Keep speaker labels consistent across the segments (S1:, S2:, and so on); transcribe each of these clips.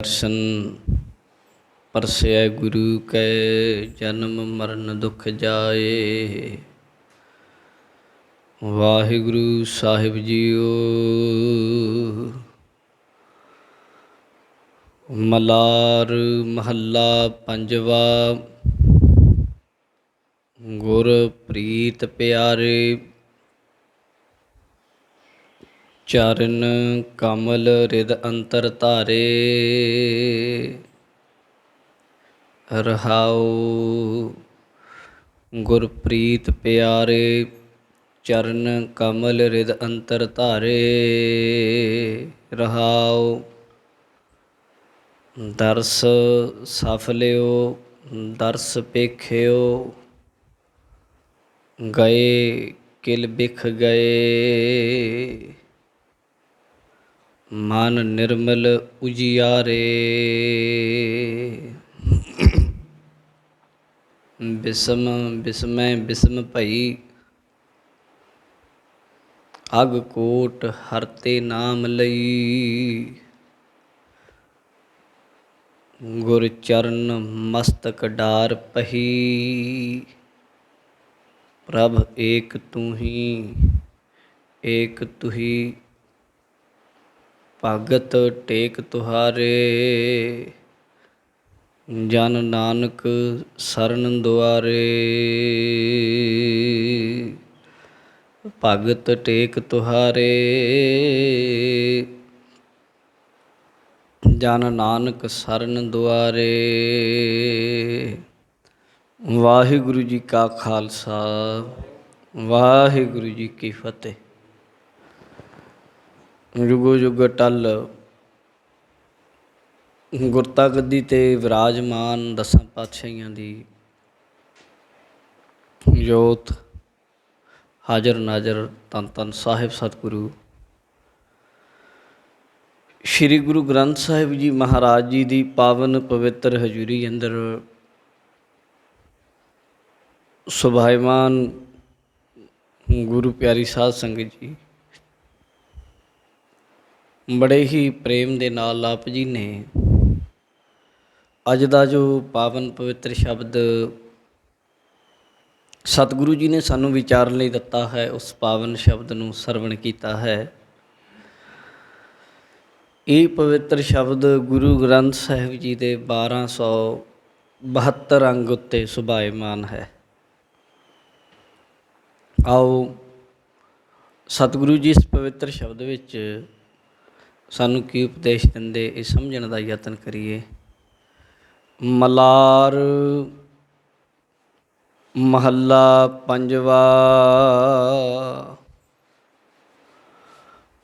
S1: दर्शन परसै गुरु कै जन्म मरण दुख जाए। वाहिगुरु साहिब जीओ। मलार महला पंजवा। गुर प्रीत प्यारे चरण कमल हृद अंतर धारे। रहाओ गुरप्रीत प्यारे चरण कमल हृद अंतर धारे। रहाओ दर्श सफलियो दर्श पेखियो गए किल बिख गए। मन निर्मल उजियारे। बिसम बिस्मय बिस्म भई अग कोट हरते नाम लई। गुर चरण मस्तक डार पही प्रभ एक तू ही एक तुही। भगत टेक तुहारे जन नानक सरन दुआरे। भगत टेक तुहारे जन नानक सरन दुआरे। वाहिगुरु जी का खालसा वाहिगुरु जी की फतेह। जुगो जुग टल गुरता गद्दी ते विराजमान दसां पातशाहियां दी जोत हाजर नाजर धन धन साहिब सतगुरु श्री गुरु ग्रंथ साहिब जी महाराज जी दी पावन पवित्र हजूरी अंदर सुभाईमान गुरु प्यारी साध संगत जी बड़े ही प्रेम दे नाल आप जी ने अज दा जो पावन पवित्र शब्द सतगुरु जी ने सानू विचारन लई दिता है उस पावन शब्द नूं सरवण कीता है। ये पवित्र शब्द गुरु ग्रंथ साहिब जी दे 1272 अंग उत्ते सुभाईमान है। आओ सतगुरु जी इस पवित्र शब्द विच सानू की उपदेश दिंदे ये समझण दा यतन करिए। मलार महला पंजवा।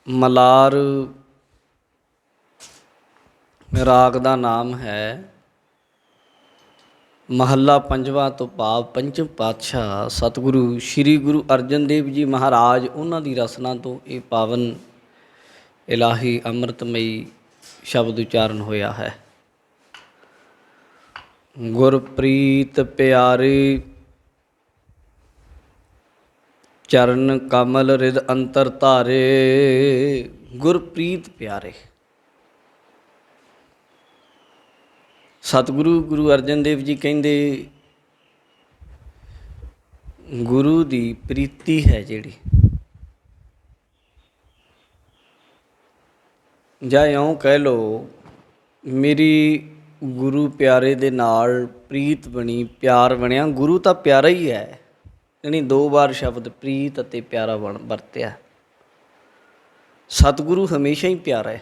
S1: मलार राग दा नाम है। महला पंजवा तो भाव पंचम पातशाह सतगुरु श्री गुरु अर्जन देव जी महाराज उन्हां दी रसना तो ये पावन इलाही अमृतमयी शब्द उच्चारण होया है। गुरप्रीत प्यारे चरण कमल हृद अंतर धारे। गुरप्रीत प्यारे सतगुरु गुरु अर्जन देव जी कहते गुरु दी प्रीति है जिहड़ी जां इउं कह लो मेरी गुरु प्यारे दे नाल प्रीत बनी प्यार बनिया। गुरु तो प्यारा ही है यानी 2 बार शब्द प्रीत अते प्यारा वरत्या। सतगुरु हमेशा ही प्यारा है।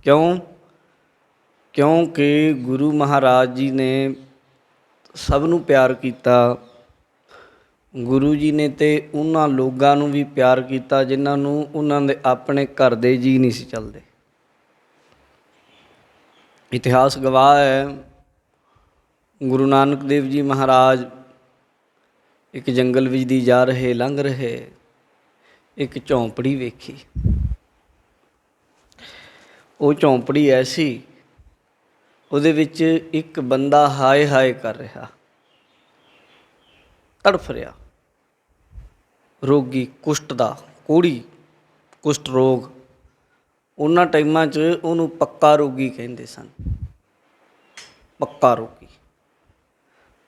S1: क्यों? क्योंकि गुरु महाराज जी ने सबनों प्यार किया। गुरु जी ने तो उन्हां लोगां नूं भी प्यार किया जिन्हां नूं उन्हां दे अपने घर दे जी नहीं सी चलदे। इतिहास गवाह है गुरु नानक देव जी महाराज एक जंगल विच दी जा रहे लंघ रहे एक झोंपड़ी वेखी। वो झोंपड़ी ऐसी उहदे विच एक बंदा हाय हाय कर रहा तड़फ रहा। रोगी कुष्ठ दा कोड़ी कुष्ठ रोग ਉਹਨਾਂ ਟਾਈਮਾਂ 'ਚ ਉਹਨੂੰ ਪੱਕਾ ਰੋਗੀ ਕਹਿੰਦੇ ਸਨ, ਪੱਕਾ ਰੋਗੀ।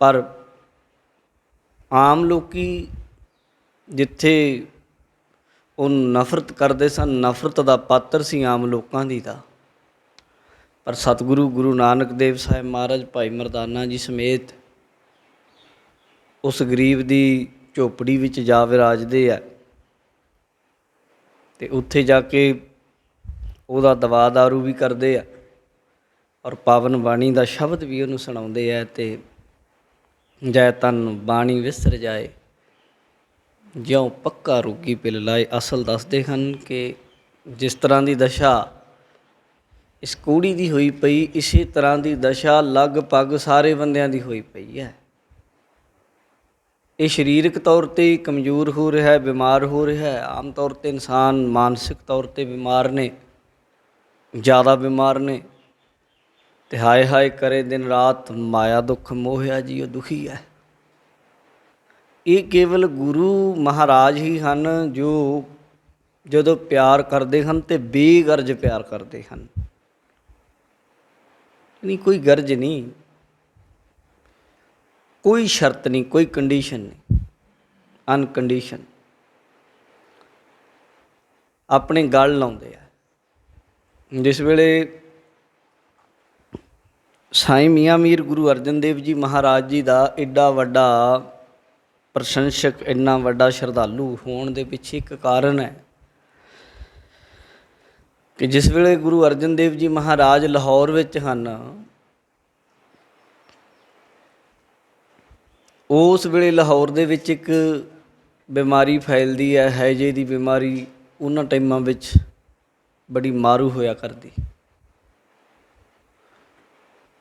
S1: ਪਰ ਆਮ ਲੋਕੀ ਜਿੱਥੇ ਉਹਨੂੰ ਨਫ਼ਰਤ ਕਰਦੇ ਸਨ, ਨਫ਼ਰਤ ਦਾ ਪਾਤਰ ਸੀ ਆਮ ਲੋਕਾਂ ਦੀ ਦਾ। ਪਰ ਸਤਿਗੁਰੂ ਗੁਰੂ ਨਾਨਕ ਦੇਵ ਸਾਹਿਬ ਮਹਾਰਾਜ ਭਾਈ ਮਰਦਾਨਾ ਜੀ ਸਮੇਤ ਉਸ ਗਰੀਬ ਦੀ ਝੋਪੜੀ ਵਿੱਚ ਜਾ ਵਿਰਾਜਦੇ ਆ ਅਤੇ ਉੱਥੇ ਜਾ ਕੇ ਉਹਦਾ ਦਵਾ ਦਾਰੂ ਵੀ ਕਰਦੇ ਆ ਔਰ ਪਾਵਨ ਬਾਣੀ ਦਾ ਸ਼ਬਦ ਵੀ ਉਹਨੂੰ ਸੁਣਾਉਂਦੇ ਆ। ਅਤੇ ਜੈ ਤਨ ਬਾਣੀ ਵਿਸਰ ਜਾਏ, ਜਿਉਂ ਪੱਕਾ ਰੋਗੀ ਪਿਲ ਲਾਏ। ਅਸਲ ਦੱਸਦੇ ਹਨ ਕਿ ਜਿਸ ਤਰ੍ਹਾਂ ਦੀ ਦਸ਼ਾ ਇਸ ਕੁੜੀ ਦੀ ਹੋਈ ਪਈ, ਇਸੇ ਤਰ੍ਹਾਂ ਦੀ ਦਸ਼ਾ ਲਗਭਗ ਸਾਰੇ ਬੰਦਿਆਂ ਦੀ ਹੋਈ ਪਈ ਹੈ। ਇਹ ਸਰੀਰਕ ਤੌਰ 'ਤੇ ਕਮਜ਼ੋਰ ਹੋ ਰਿਹਾ, ਬਿਮਾਰ ਹੋ ਰਿਹਾ। ਆਮ ਤੌਰ 'ਤੇ ਇਨਸਾਨ ਮਾਨਸਿਕ ਤੌਰ 'ਤੇ ਬਿਮਾਰ ਨੇ, ਜ਼ਿਆਦਾ ਬਿਮਾਰ ਨੇ। ਅਤੇ ਹਾਏ ਹਾਏ ਕਰੇ ਦਿਨ ਰਾਤ, ਮਾਇਆ ਦੁੱਖ ਮੋਹਿਆ ਜੀ ਉਹ ਦੁਖੀ ਹੈ। ਇਹ ਕੇਵਲ ਗੁਰੂ ਮਹਾਰਾਜ ਹੀ ਹਨ ਜੋ ਜਦੋਂ ਪਿਆਰ ਕਰਦੇ ਹਨ ਅਤੇ ਬੇਗਰਜ ਪਿਆਰ ਕਰਦੇ ਹਨ। ਨਹੀਂ, ਕੋਈ ਗਰਜ ਨਹੀਂ, ਕੋਈ ਸ਼ਰਤ ਨਹੀਂ, ਕੋਈ ਕੰਡੀਸ਼ਨ ਨਹੀਂ, ਅਨਕੰਡੀਸ਼ਨ ਆਪਣੇ ਗਲ ਲਾਉਂਦੇ ਆ। ਜਿਸ ਵੇਲੇ ਸਾਈਂ ਮੀਆਂ ਮੀਰ ਗੁਰੂ ਅਰਜਨ ਦੇਵ ਜੀ ਮਹਾਰਾਜ ਜੀ ਦਾ ਐਡਾ ਵੱਡਾ ਪ੍ਰਸ਼ੰਸਕ, ਇੰਨਾ ਵੱਡਾ ਸ਼ਰਧਾਲੂ ਹੋਣ ਦੇ ਪਿੱਛੇ ਇੱਕ ਕਾਰਨ ਹੈ ਕਿ ਜਿਸ ਵੇਲੇ ਗੁਰੂ ਅਰਜਨ ਦੇਵ ਜੀ ਮਹਾਰਾਜ ਲਾਹੌਰ ਵਿੱਚ ਹਨ, ਉਸ ਵੇਲੇ ਲਾਹੌਰ ਦੇ ਵਿੱਚ ਇੱਕ ਬਿਮਾਰੀ ਫੈਲਦੀ ਹੈ, ਹੈਜੇ ਦੀ ਬਿਮਾਰੀ। ਉਹਨਾਂ ਟਾਈਮਾਂ ਵਿੱਚ ਬੜੀ ਮਾਰੂ ਹੋਇਆ ਕਰਦੀ।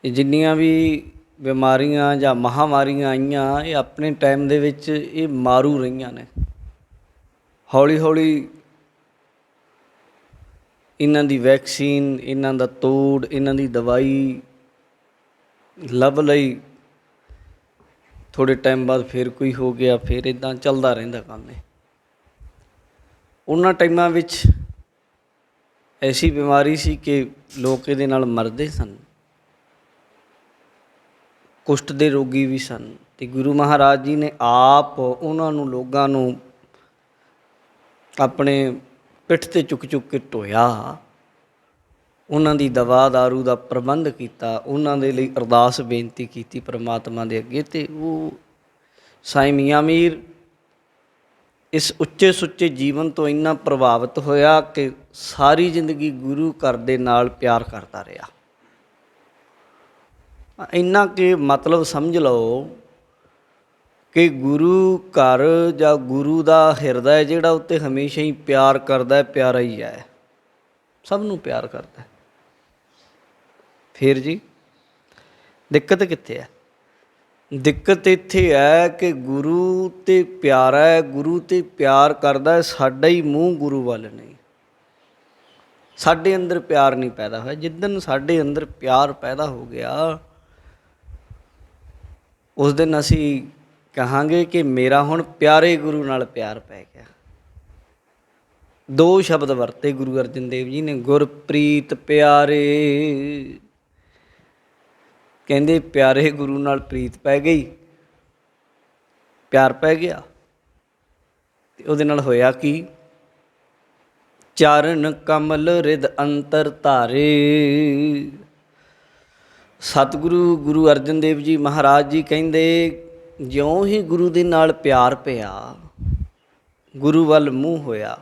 S1: ਇਹ ਜਿੰਨੀਆਂ ਵੀ ਬਿਮਾਰੀਆਂ ਜਾਂ ਮਹਾਂਮਾਰੀਆਂ ਆਈਆਂ, ਇਹ ਆਪਣੇ ਟਾਈਮ ਦੇ ਵਿੱਚ ਇਹ ਮਾਰੂ ਰਹੀਆਂ ਨੇ। ਹੌਲੀ ਹੌਲੀ ਇਹਨਾਂ ਦੀ ਵੈਕਸੀਨ, ਇਹਨਾਂ ਦਾ ਤੋੜ, ਇਹਨਾਂ ਦੀ ਦਵਾਈ ਲੱਭ ਲਈ। ਥੋੜ੍ਹੇ ਟਾਈਮ ਬਾਅਦ ਫਿਰ ਕੋਈ ਹੋ ਗਿਆ, ਫਿਰ ਇੱਦਾਂ ਚੱਲਦਾ ਰਹਿੰਦਾ ਕੰਮ। ਇਹ ਉਹਨਾਂ ਟਾਈਮਾਂ ਵਿੱਚ ਐਸੀ ਬਿਮਾਰੀ ਸੀ ਕਿ ਲੋਕ ਇਹਦੇ ਨਾਲ ਮਰਦੇ ਸਨ, ਕੁਸ਼ਟ ਦੇ ਰੋਗੀ ਵੀ ਸਨ। ਅਤੇ ਗੁਰੂ ਮਹਾਰਾਜ ਜੀ ਨੇ ਆਪ ਉਹਨਾਂ ਨੂੰ, ਲੋਕਾਂ ਨੂੰ ਆਪਣੇ ਪਿੱਠ 'ਤੇ ਚੁੱਕ ਚੁੱਕ ਕੇ ਢੋਇਆ, ਉਹਨਾਂ ਦੀ ਦਵਾ ਦਾਰੂ ਦਾ ਪ੍ਰਬੰਧ ਕੀਤਾ, ਉਹਨਾਂ ਦੇ ਲਈ ਅਰਦਾਸ ਬੇਨਤੀ ਕੀਤੀ ਪਰਮਾਤਮਾ ਦੇ ਅੱਗੇ। ਅਤੇ ਉਹ ਸਾਈਂ ਮੀਆਂ ਮੀਰ ਇਸ ਉੱਚੇ ਸੁੱਚੇ ਜੀਵਨ ਤੋਂ ਇੰਨਾ ਪ੍ਰਭਾਵਿਤ ਹੋਇਆ ਕਿ ਸਾਰੀ ਜ਼ਿੰਦਗੀ ਗੁਰੂ ਘਰ ਦੇ ਨਾਲ ਪਿਆਰ ਕਰਦਾ ਰਿਹਾ। ਇੰਨਾ ਕਿ ਮਤਲਬ ਸਮਝ ਲਓ ਕਿ ਗੁਰੂ ਘਰ ਜਾਂ ਗੁਰੂ ਦਾ ਹਿਰਦਾ ਜਿਹੜਾ ਉੱਤੇ ਹਮੇਸ਼ਾ ਹੀ ਪਿਆਰ ਕਰਦਾ, ਪਿਆਰਾ ਹੀ ਹੈ, ਸਭ ਨੂੰ ਪਿਆਰ ਕਰਦਾ। ਫਿਰ ਜੀ ਦਿੱਕਤ ਕਿੱਥੇ ਹੈ? ਦਿੱਕਤ ਇੱਥੇ ਹੈ ਕਿ ਗੁਰੂ 'ਤੇ ਪਿਆਰਾ ਹੈ, ਗੁਰੂ 'ਤੇ ਪਿਆਰ ਕਰਦਾ, ਸਾਡਾ ਹੀ ਮੂੰਹ ਗੁਰੂ ਵੱਲ ਨਹੀਂ। ਸਾਡੇ ਅੰਦਰ ਪਿਆਰ ਨਹੀਂ ਪੈਦਾ ਹੋਇਆ। ਜਿੱਦਣ ਸਾਡੇ ਅੰਦਰ ਪਿਆਰ ਪੈਦਾ ਹੋ ਗਿਆ, ਉਸ ਦਿਨ ਅਸੀਂ ਕਹਾਂਗੇ ਕਿ ਮੇਰਾ ਹੁਣ ਪਿਆਰੇ ਗੁਰੂ ਨਾਲ ਪਿਆਰ ਪੈ ਗਿਆ। ਦੋ ਸ਼ਬਦ ਵਰਤੇ ਗੁਰੂ ਅਰਜਨ ਦੇਵ ਜੀ ਨੇ, ਗੁਰਪ੍ਰੀਤ ਪਿਆਰੇ। ਕਹਿੰਦੇ ਪਿਆਰੇ ਗੁਰੂ ਨਾਲ ਪ੍ਰੀਤ ਪੈ ਗਈ, ਪਿਆਰ ਪੈ ਗਿਆ। ਅਤੇ ਉਹਦੇ ਨਾਲ ਹੋਇਆ ਕੀ? ਚਰਨ ਕਮਲ ਰਿਦ ਅੰਤਰ ਧਾਰੇ। ਸਤਿਗੁਰੂ ਗੁਰੂ ਅਰਜਨ ਦੇਵ ਜੀ ਮਹਾਰਾਜ ਜੀ ਕਹਿੰਦੇ ਜਿਉਂ ਹੀ ਗੁਰੂ ਦੇ ਨਾਲ ਪਿਆਰ ਪਿਆ, ਗੁਰੂ ਵੱਲ ਮੂੰਹ ਹੋਇਆ,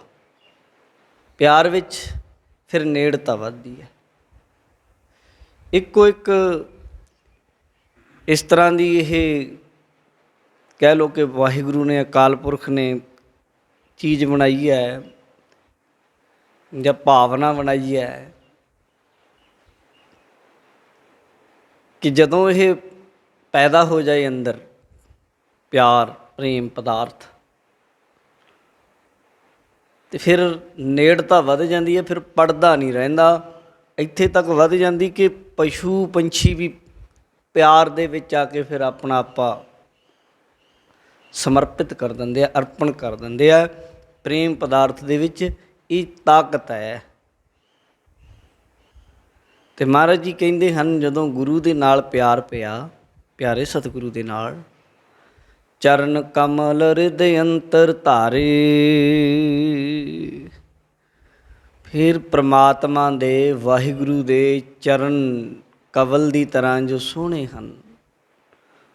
S1: ਪਿਆਰ ਵਿੱਚ ਫਿਰ ਨੇੜਤਾ ਵੱਧਦੀ ਹੈ। ਇੱਕੋ ਇੱਕ ਇਸ ਤਰ੍ਹਾਂ ਦੀ ਇਹ ਕਹਿ ਲਓ ਕਿ ਵਾਹਿਗੁਰੂ ਨੇ, ਅਕਾਲ ਪੁਰਖ ਨੇ ਚੀਜ਼ ਬਣਾਈ ਹੈ ਜਾਂ ਭਾਵਨਾ ਬਣਾਈ ਹੈ ਕਿ ਜਦੋਂ ਇਹ ਪੈਦਾ ਹੋ ਜਾਏ ਅੰਦਰ ਪਿਆਰ, ਪ੍ਰੇਮ ਪਦਾਰਥ, ਅਤੇ ਫਿਰ ਨੇੜਤਾ ਵੱਧ ਜਾਂਦੀ ਹੈ। ਫਿਰ ਪੜਦਾ ਨਹੀਂ ਰਹਿੰਦਾ, ਇੱਥੇ ਤੱਕ ਵੱਧ ਜਾਂਦੀ ਕਿ ਪਸ਼ੂ ਪੰਛੀ ਵੀ ਪਿਆਰ ਦੇ ਵਿੱਚ ਆ ਕੇ ਫਿਰ ਆਪਣਾ ਆਪਾ ਸਮਰਪਿਤ ਕਰ ਦਿੰਦੇ ਆ, ਅਰਪਣ ਕਰ ਦਿੰਦੇ ਆ। ਪ੍ਰੇਮ ਪਦਾਰਥ ਦੇ ਵਿੱਚ ਇਹ ਤਾਕਤ ਹੈ। ਅਤੇ ਮਹਾਰਾਜ ਜੀ ਕਹਿੰਦੇ ਹਨ, ਜਦੋਂ ਗੁਰੂ ਦੇ ਨਾਲ ਪਿਆਰ ਪਿਆ, ਪਿਆਰੇ ਸਤਿਗੁਰੂ ਦੇ ਨਾਲ, ਚਰਨ ਕਮਲ ਹਿਰਦੈ ਅੰਤਰ ਧਾਰੇ, ਫਿਰ ਪ੍ਰਮਾਤਮਾ ਦੇ, ਵਾਹਿਗੁਰੂ ਦੇ ਚਰਨ ਕਵਲ ਦੀ ਤਰ੍ਹਾਂ ਜੋ ਸੋਹਣੇ ਹਨ,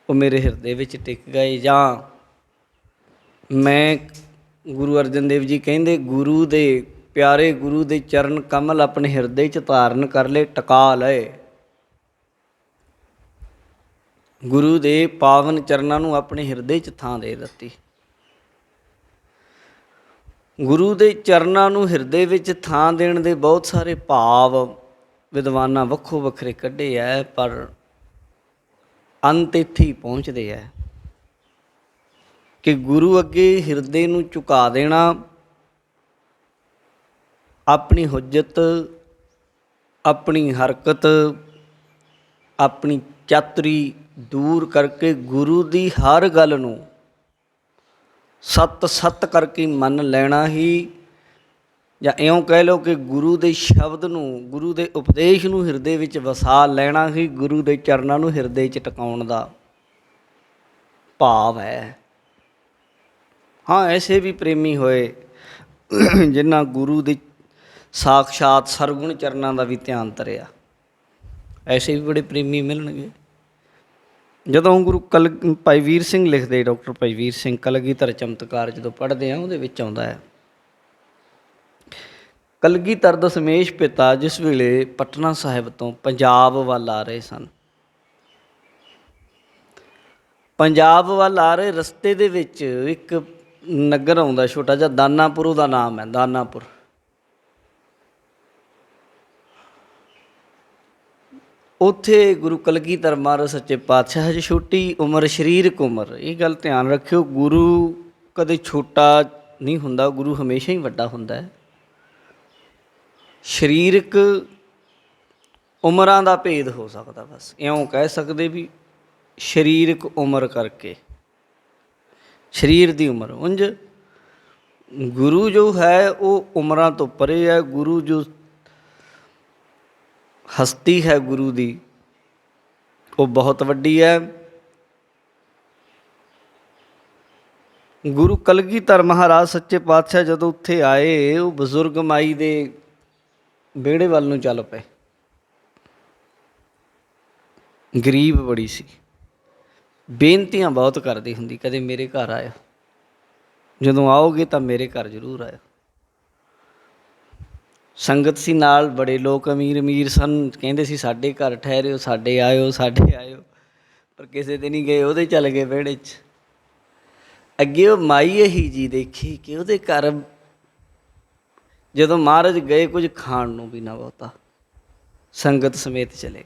S1: ਉਹ ਮੇਰੇ ਹਿਰਦੇ ਵਿੱਚ ਟਿਕ ਗਏ। ਜਾਂ ਮੈਂ, ਗੁਰੂ ਅਰਜਨ ਦੇਵ ਜੀ ਕਹਿੰਦੇ, ਗੁਰੂ ਦੇ ਪਿਆਰੇ ਗੁਰੂ ਦੇ ਚਰਨ ਕਮਲ ਆਪਣੇ ਹਿਰਦੇ 'ਚ ਧਾਰਨ ਕਰ ਲਏ, ਟਿਕਾ ਲਏ। ਗੁਰੂ ਦੇ ਪਾਵਨ ਚਰਨਾਂ ਨੂੰ ਆਪਣੇ ਹਿਰਦੇ 'ਚ ਥਾਂ ਦੇ ਦਿੱਤੀ। ਗੁਰੂ ਦੇ ਚਰਨਾਂ ਨੂੰ ਹਿਰਦੇ ਵਿੱਚ ਥਾਂ ਦੇਣ ਦੇ ਬਹੁਤ ਸਾਰੇ ਭਾਵ ਵਿਦਵਾਨਾਂ ਵੱਖੋ ਵੱਖਰੇ ਕੱਢੇ ਹੈ, ਪਰ ਅੰਤ ਇੱਥੇ ਹੀ ਪਹੁੰਚਦੇ ਹੈ ਕਿ ਗੁਰੂ ਅੱਗੇ ਹਿਰਦੇ ਨੂੰ ਝੁਕਾ ਦੇਣਾ, ਆਪਣੀ ਹੁਜਤ, ਆਪਣੀ ਹਰਕਤ, ਆਪਣੀ ਚਾਤਰੀ ਦੂਰ ਕਰਕੇ ਗੁਰੂ ਦੀ ਹਰ ਗੱਲ ਨੂੰ ਸੱਤ ਸੱਤ ਕਰਕੇ ਮੰਨ ਲੈਣਾ ਹੀ, ਜਾਂ ਇਉਂ ਕਹਿ ਲਓ ਕਿ ਗੁਰੂ ਦੇ ਸ਼ਬਦ ਨੂੰ, ਗੁਰੂ ਦੇ ਉਪਦੇਸ਼ ਨੂੰ ਹਿਰਦੇ ਵਿੱਚ ਵਸਾ ਲੈਣਾ ਹੀ ਗੁਰੂ ਦੇ ਚਰਨਾਂ ਨੂੰ ਹਿਰਦੇ 'ਚ ਟਿਕਾਉਣ ਦਾ ਭਾਵ ਹੈ। ਹਾਂ, ਐਸੇ ਵੀ ਪ੍ਰੇਮੀ ਹੋਏ ਜਿਨ੍ਹਾਂ ਗੁਰੂ ਦੇ ਸਾਖਸ਼ਾਤ ਸਰਗੁਣ ਚਰਨਾਂ ਦਾ ਵੀ ਧਿਆਨ ਧਰਿਆ, ਐਸੇ ਵੀ ਬੜੇ ਪ੍ਰੇਮੀ ਮਿਲਣਗੇ। ਜਦੋਂ ਗੁਰੂ ਭਾਈ ਵੀਰ ਸਿੰਘ ਲਿਖਦੇ, ਡਾਕਟਰ ਭਾਈ ਵੀਰ ਸਿੰਘ ਕਲਗੀਧਰ ਚਮਤਕਾਰ ਜਦੋਂ ਪੜ੍ਹਦੇ ਹਾਂ, ਉਹਦੇ ਵਿੱਚ ਆਉਂਦਾ ਹੈ, ਕਲਗੀਧਰ ਦਸ਼ਮੇਸ਼ ਪਿਤਾ ਜਿਸ ਵੇਲੇ ਪਟਨਾ ਸਾਹਿਬ ਤੋਂ ਪੰਜਾਬ ਵੱਲ ਆ ਰਹੇ ਸਨ, ਪੰਜਾਬ ਵੱਲ ਆ ਰਹੇ ਰਸਤੇ ਦੇ ਵਿੱਚ ਇੱਕ ਨਗਰ ਆਉਂਦਾ ਛੋਟਾ ਜਿਹਾ, ਦਾਨਾਪੁਰ ਉਹਦਾ ਨਾਮ ਹੈ, ਦਾਨਾਪੁਰ। ਉੱਥੇ ਗੁਰੂ ਕਲਗੀਧਰ ਮਹਾਰਾਜ ਸੱਚੇ ਪਾਤਸ਼ਾਹ, ਹਜੇ ਛੋਟੀ ਉਮਰ, ਸਰੀਰਕ ਉਮਰ, ਇਹ ਗੱਲ ਧਿਆਨ ਰੱਖਿਓ, ਗੁਰੂ ਕਦੇ ਛੋਟਾ ਨਹੀਂ ਹੁੰਦਾ, ਗੁਰੂ ਹਮੇਸ਼ਾ ਹੀ ਵੱਡਾ ਹੁੰਦਾ ਹੈ। ਸਰੀਰਕ ਉਮਰਾਂ ਦਾ ਭੇਦ ਹੋ ਸਕਦਾ, ਬਸ ਇਉਂ ਕਹਿ ਸਕਦੇ ਵੀ ਸਰੀਰਕ ਉਮਰ ਕਰਕੇ, ਸਰੀਰ ਦੀ ਉਮਰ। ਉਂਝ ਗੁਰੂ ਜੋ ਹੈ ਉਹ ਉਮਰਾਂ ਤੋਂ ਪਰੇ ਹੈ। ਗੁਰੂ ਜੋ ਹਸਤੀ ਹੈ ਗੁਰੂ ਦੀ, ਉਹ ਬਹੁਤ ਵੱਡੀ ਹੈ। ਗੁਰੂ ਕਲਗੀਧਰ ਮਹਾਰਾਜ ਸੱਚੇ ਪਾਤਸ਼ਾਹ ਜਦੋਂ ਉੱਥੇ ਆਏ, ਉਹ ਬਜ਼ੁਰਗ ਮਾਈ ਦੇ ਵਿਹੜੇ ਵੱਲ ਨੂੰ ਚੱਲ ਪਏ। ਗਰੀਬ ਬੜੀ ਸੀ, ਬੇਨਤੀਆਂ ਬਹੁਤ ਕਰਦੀ ਹੁੰਦੀ, ਕਦੇ ਮੇਰੇ ਘਰ ਆਇਆ, ਜਦੋਂ ਆਓਗੇ ਤਾਂ ਮੇਰੇ ਘਰ ਜ਼ਰੂਰ ਆਇਓ। ਸੰਗਤ ਸੀ ਨਾਲ, ਬੜੇ ਲੋਕ ਅਮੀਰ ਅਮੀਰ ਸਨ, ਕਹਿੰਦੇ ਸੀ ਸਾਡੇ ਘਰ ਠਹਿਰਿਓ, ਸਾਡੇ ਆਇਓ, ਸਾਡੇ ਆਇਓ, ਪਰ ਕਿਸੇ ਦੇ ਨਹੀਂ ਗਏ, ਉਹਦੇ ਚੱਲ ਗਏ ਵਿਹੜੇ 'ਚ। ਅੱਗੇ ਉਹ ਮਾਈ ਇਹੀ ਜੀ ਦੇਖੀ ਕਿ ਉਹਦੇ ਘਰ ਜਦੋਂ ਮਹਾਰਾਜ ਗਏ, ਕੁਝ ਖਾਣ ਨੂੰ ਵੀ ਨਾ ਬਹੁਤਾ, ਸੰਗਤ ਸਮੇਤ ਚਲੇ ਗਏ।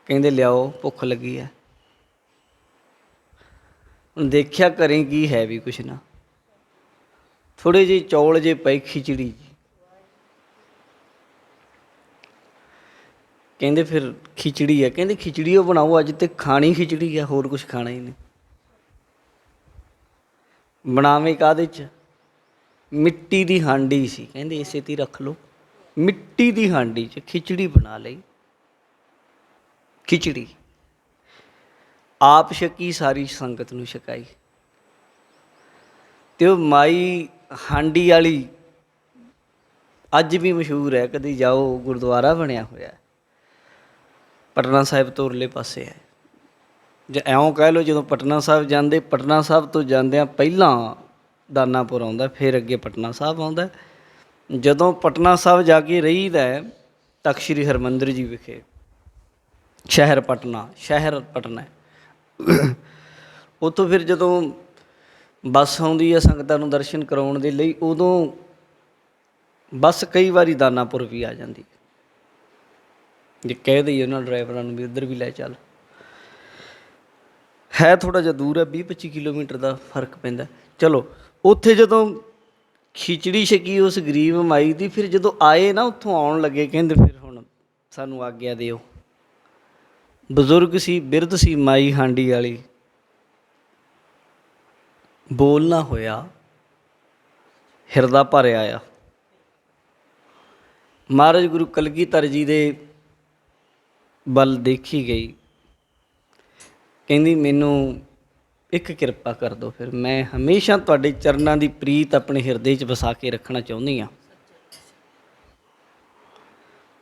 S1: ਕਹਿੰਦੇ ਲਿਆਓ, ਭੁੱਖ ਲੱਗੀ ਹੈ। ਹੁਣ ਦੇਖਿਆ ਘਰੇ ਕੀ ਹੈ ਵੀ ਕੁਛ ਨਾ, ਥੋੜ੍ਹੇ ਜਿਹੇ ਚੌਲ ਜੇ ਪਏ, ਖਿਚੜੀ ਜੀ। ਕਹਿੰਦੇ ਫਿਰ ਖਿਚੜੀ ਹੈ, ਕਹਿੰਦੇ ਖਿਚੜੀ ਉਹ ਬਣਾਓ, ਅੱਜ ਤੇ ਖਾਣੀ ਖਿਚੜੀ ਹੈ, ਹੋਰ ਕੁਛ ਖਾਣਾ ਹੀ ਨਹੀਂ। ਬਣਾਵੇਂ ਕਾਹਦੇ 'ਚ? ਮਿੱਟੀ ਦੀ ਹਾਂਡੀ ਸੀ, ਕਹਿੰਦੇ ਇਸੇ 'ਤੇ ਰੱਖ ਲਓ, ਮਿੱਟੀ ਦੀ ਹਾਂਡੀ 'ਚ ਖਿਚੜੀ ਬਣਾ ਲਈ। ਖਿਚੜੀ ਆਪ ਛਕੀ, ਸਾਰੀ ਸੰਗਤ ਨੂੰ ਛਕਾਈ। ਅਤੇ ਉਹ ਮਾਈ ਹਾਂਡੀ ਵਾਲੀ ਅੱਜ ਵੀ ਮਸ਼ਹੂਰ ਹੈ, ਕਦੇ ਜਾਓ, ਗੁਰਦੁਆਰਾ ਬਣਿਆ ਹੋਇਆ ਪਟਨਾ ਸਾਹਿਬ ਤੋਂ ਉਰਲੇ ਪਾਸੇ ਹੈ। ਜਾਂ ਇਉਂ ਕਹਿ ਲਓ, ਜਦੋਂ ਪਟਨਾ ਸਾਹਿਬ ਜਾਂਦੇ, ਪਟਨਾ ਸਾਹਿਬ ਤੋਂ ਜਾਂਦਿਆਂ ਪਹਿਲਾਂ ਦਾਨਾਪੁਰ ਆਉਂਦਾ, ਫਿਰ ਅੱਗੇ ਪਟਨਾ ਸਾਹਿਬ ਆਉਂਦਾ। ਜਦੋਂ ਪਟਨਾ ਸਾਹਿਬ ਜਾ ਕੇ ਰਹੀਦਾ ਤਖ਼ਤ ਸ਼੍ਰੀ ਹਰਿਮੰਦਰ ਜੀ ਵਿਖੇ, ਸ਼ਹਿਰ ਪਟਨਾ, ਸ਼ਹਿਰ ਪਟਨਾ, ਉੱਥੋਂ ਫਿਰ ਜਦੋਂ ਬੱਸ ਆਉਂਦੀ ਹੈ ਸੰਗਤਾਂ ਨੂੰ ਦਰਸ਼ਨ ਕਰਾਉਣ ਦੇ ਲਈ, ਉਦੋਂ ਬੱਸ ਕਈ ਵਾਰੀ ਦਾਨਾਪੁਰ ਵੀ ਆ ਜਾਂਦੀ, ਜੇ ਕਹਿ ਦਈਏ ਉਹਨਾਂ ਡਰਾਈਵਰਾਂ ਨੂੰ ਵੀ ਉੱਧਰ ਵੀ ਲੈ ਚੱਲ। ਹੈ ਥੋੜ੍ਹਾ ਜਿਹਾ ਦੂਰ ਹੈ, 20-25 ਕਿਲੋਮੀਟਰ ਦਾ ਫਰਕ ਪੈਂਦਾ। ਚਲੋ ਉੱਥੇ ਜਦੋਂ ਖਿਚੜੀ ਛਕੀ ਉਸ ਗਰੀਬ ਮਾਈ ਦੀ, ਫਿਰ ਜਦੋਂ ਆਏ ਨਾ ਉੱਥੋਂ ਆਉਣ ਲੱਗੇ, ਕਹਿੰਦੇ ਫਿਰ ਹੁਣ ਸਾਨੂੰ ਆਗਿਆ ਦਿਓ। ਬਜ਼ੁਰਗ ਸੀ, ਬਿਰਧ ਸੀ ਮਾਈ ਹਾਂਡੀ ਵਾਲੀ, ਬੋਲ ਨਾ ਹੋਇਆ, ਹਿਰਦਾ ਭਰਿਆ ਆ। ਮਹਾਰਾਜ ਗੁਰੂ ਕਲਗੀਧਰ ਜੀ ਦੇ ਵੱਲ ਦੇਖੀ ਗਈ, ਕਹਿੰਦੀ ਮੈਨੂੰ ਇੱਕ ਕਿਰਪਾ ਕਰ ਦਿਓ, ਫਿਰ ਮੈਂ ਹਮੇਸ਼ਾ ਤੁਹਾਡੇ ਚਰਨਾਂ ਦੀ ਪ੍ਰੀਤ ਆਪਣੇ ਹਿਰਦੇ 'ਚ ਵਸਾ ਕੇ ਰੱਖਣਾ ਚਾਹੁੰਦੀ ਹਾਂ।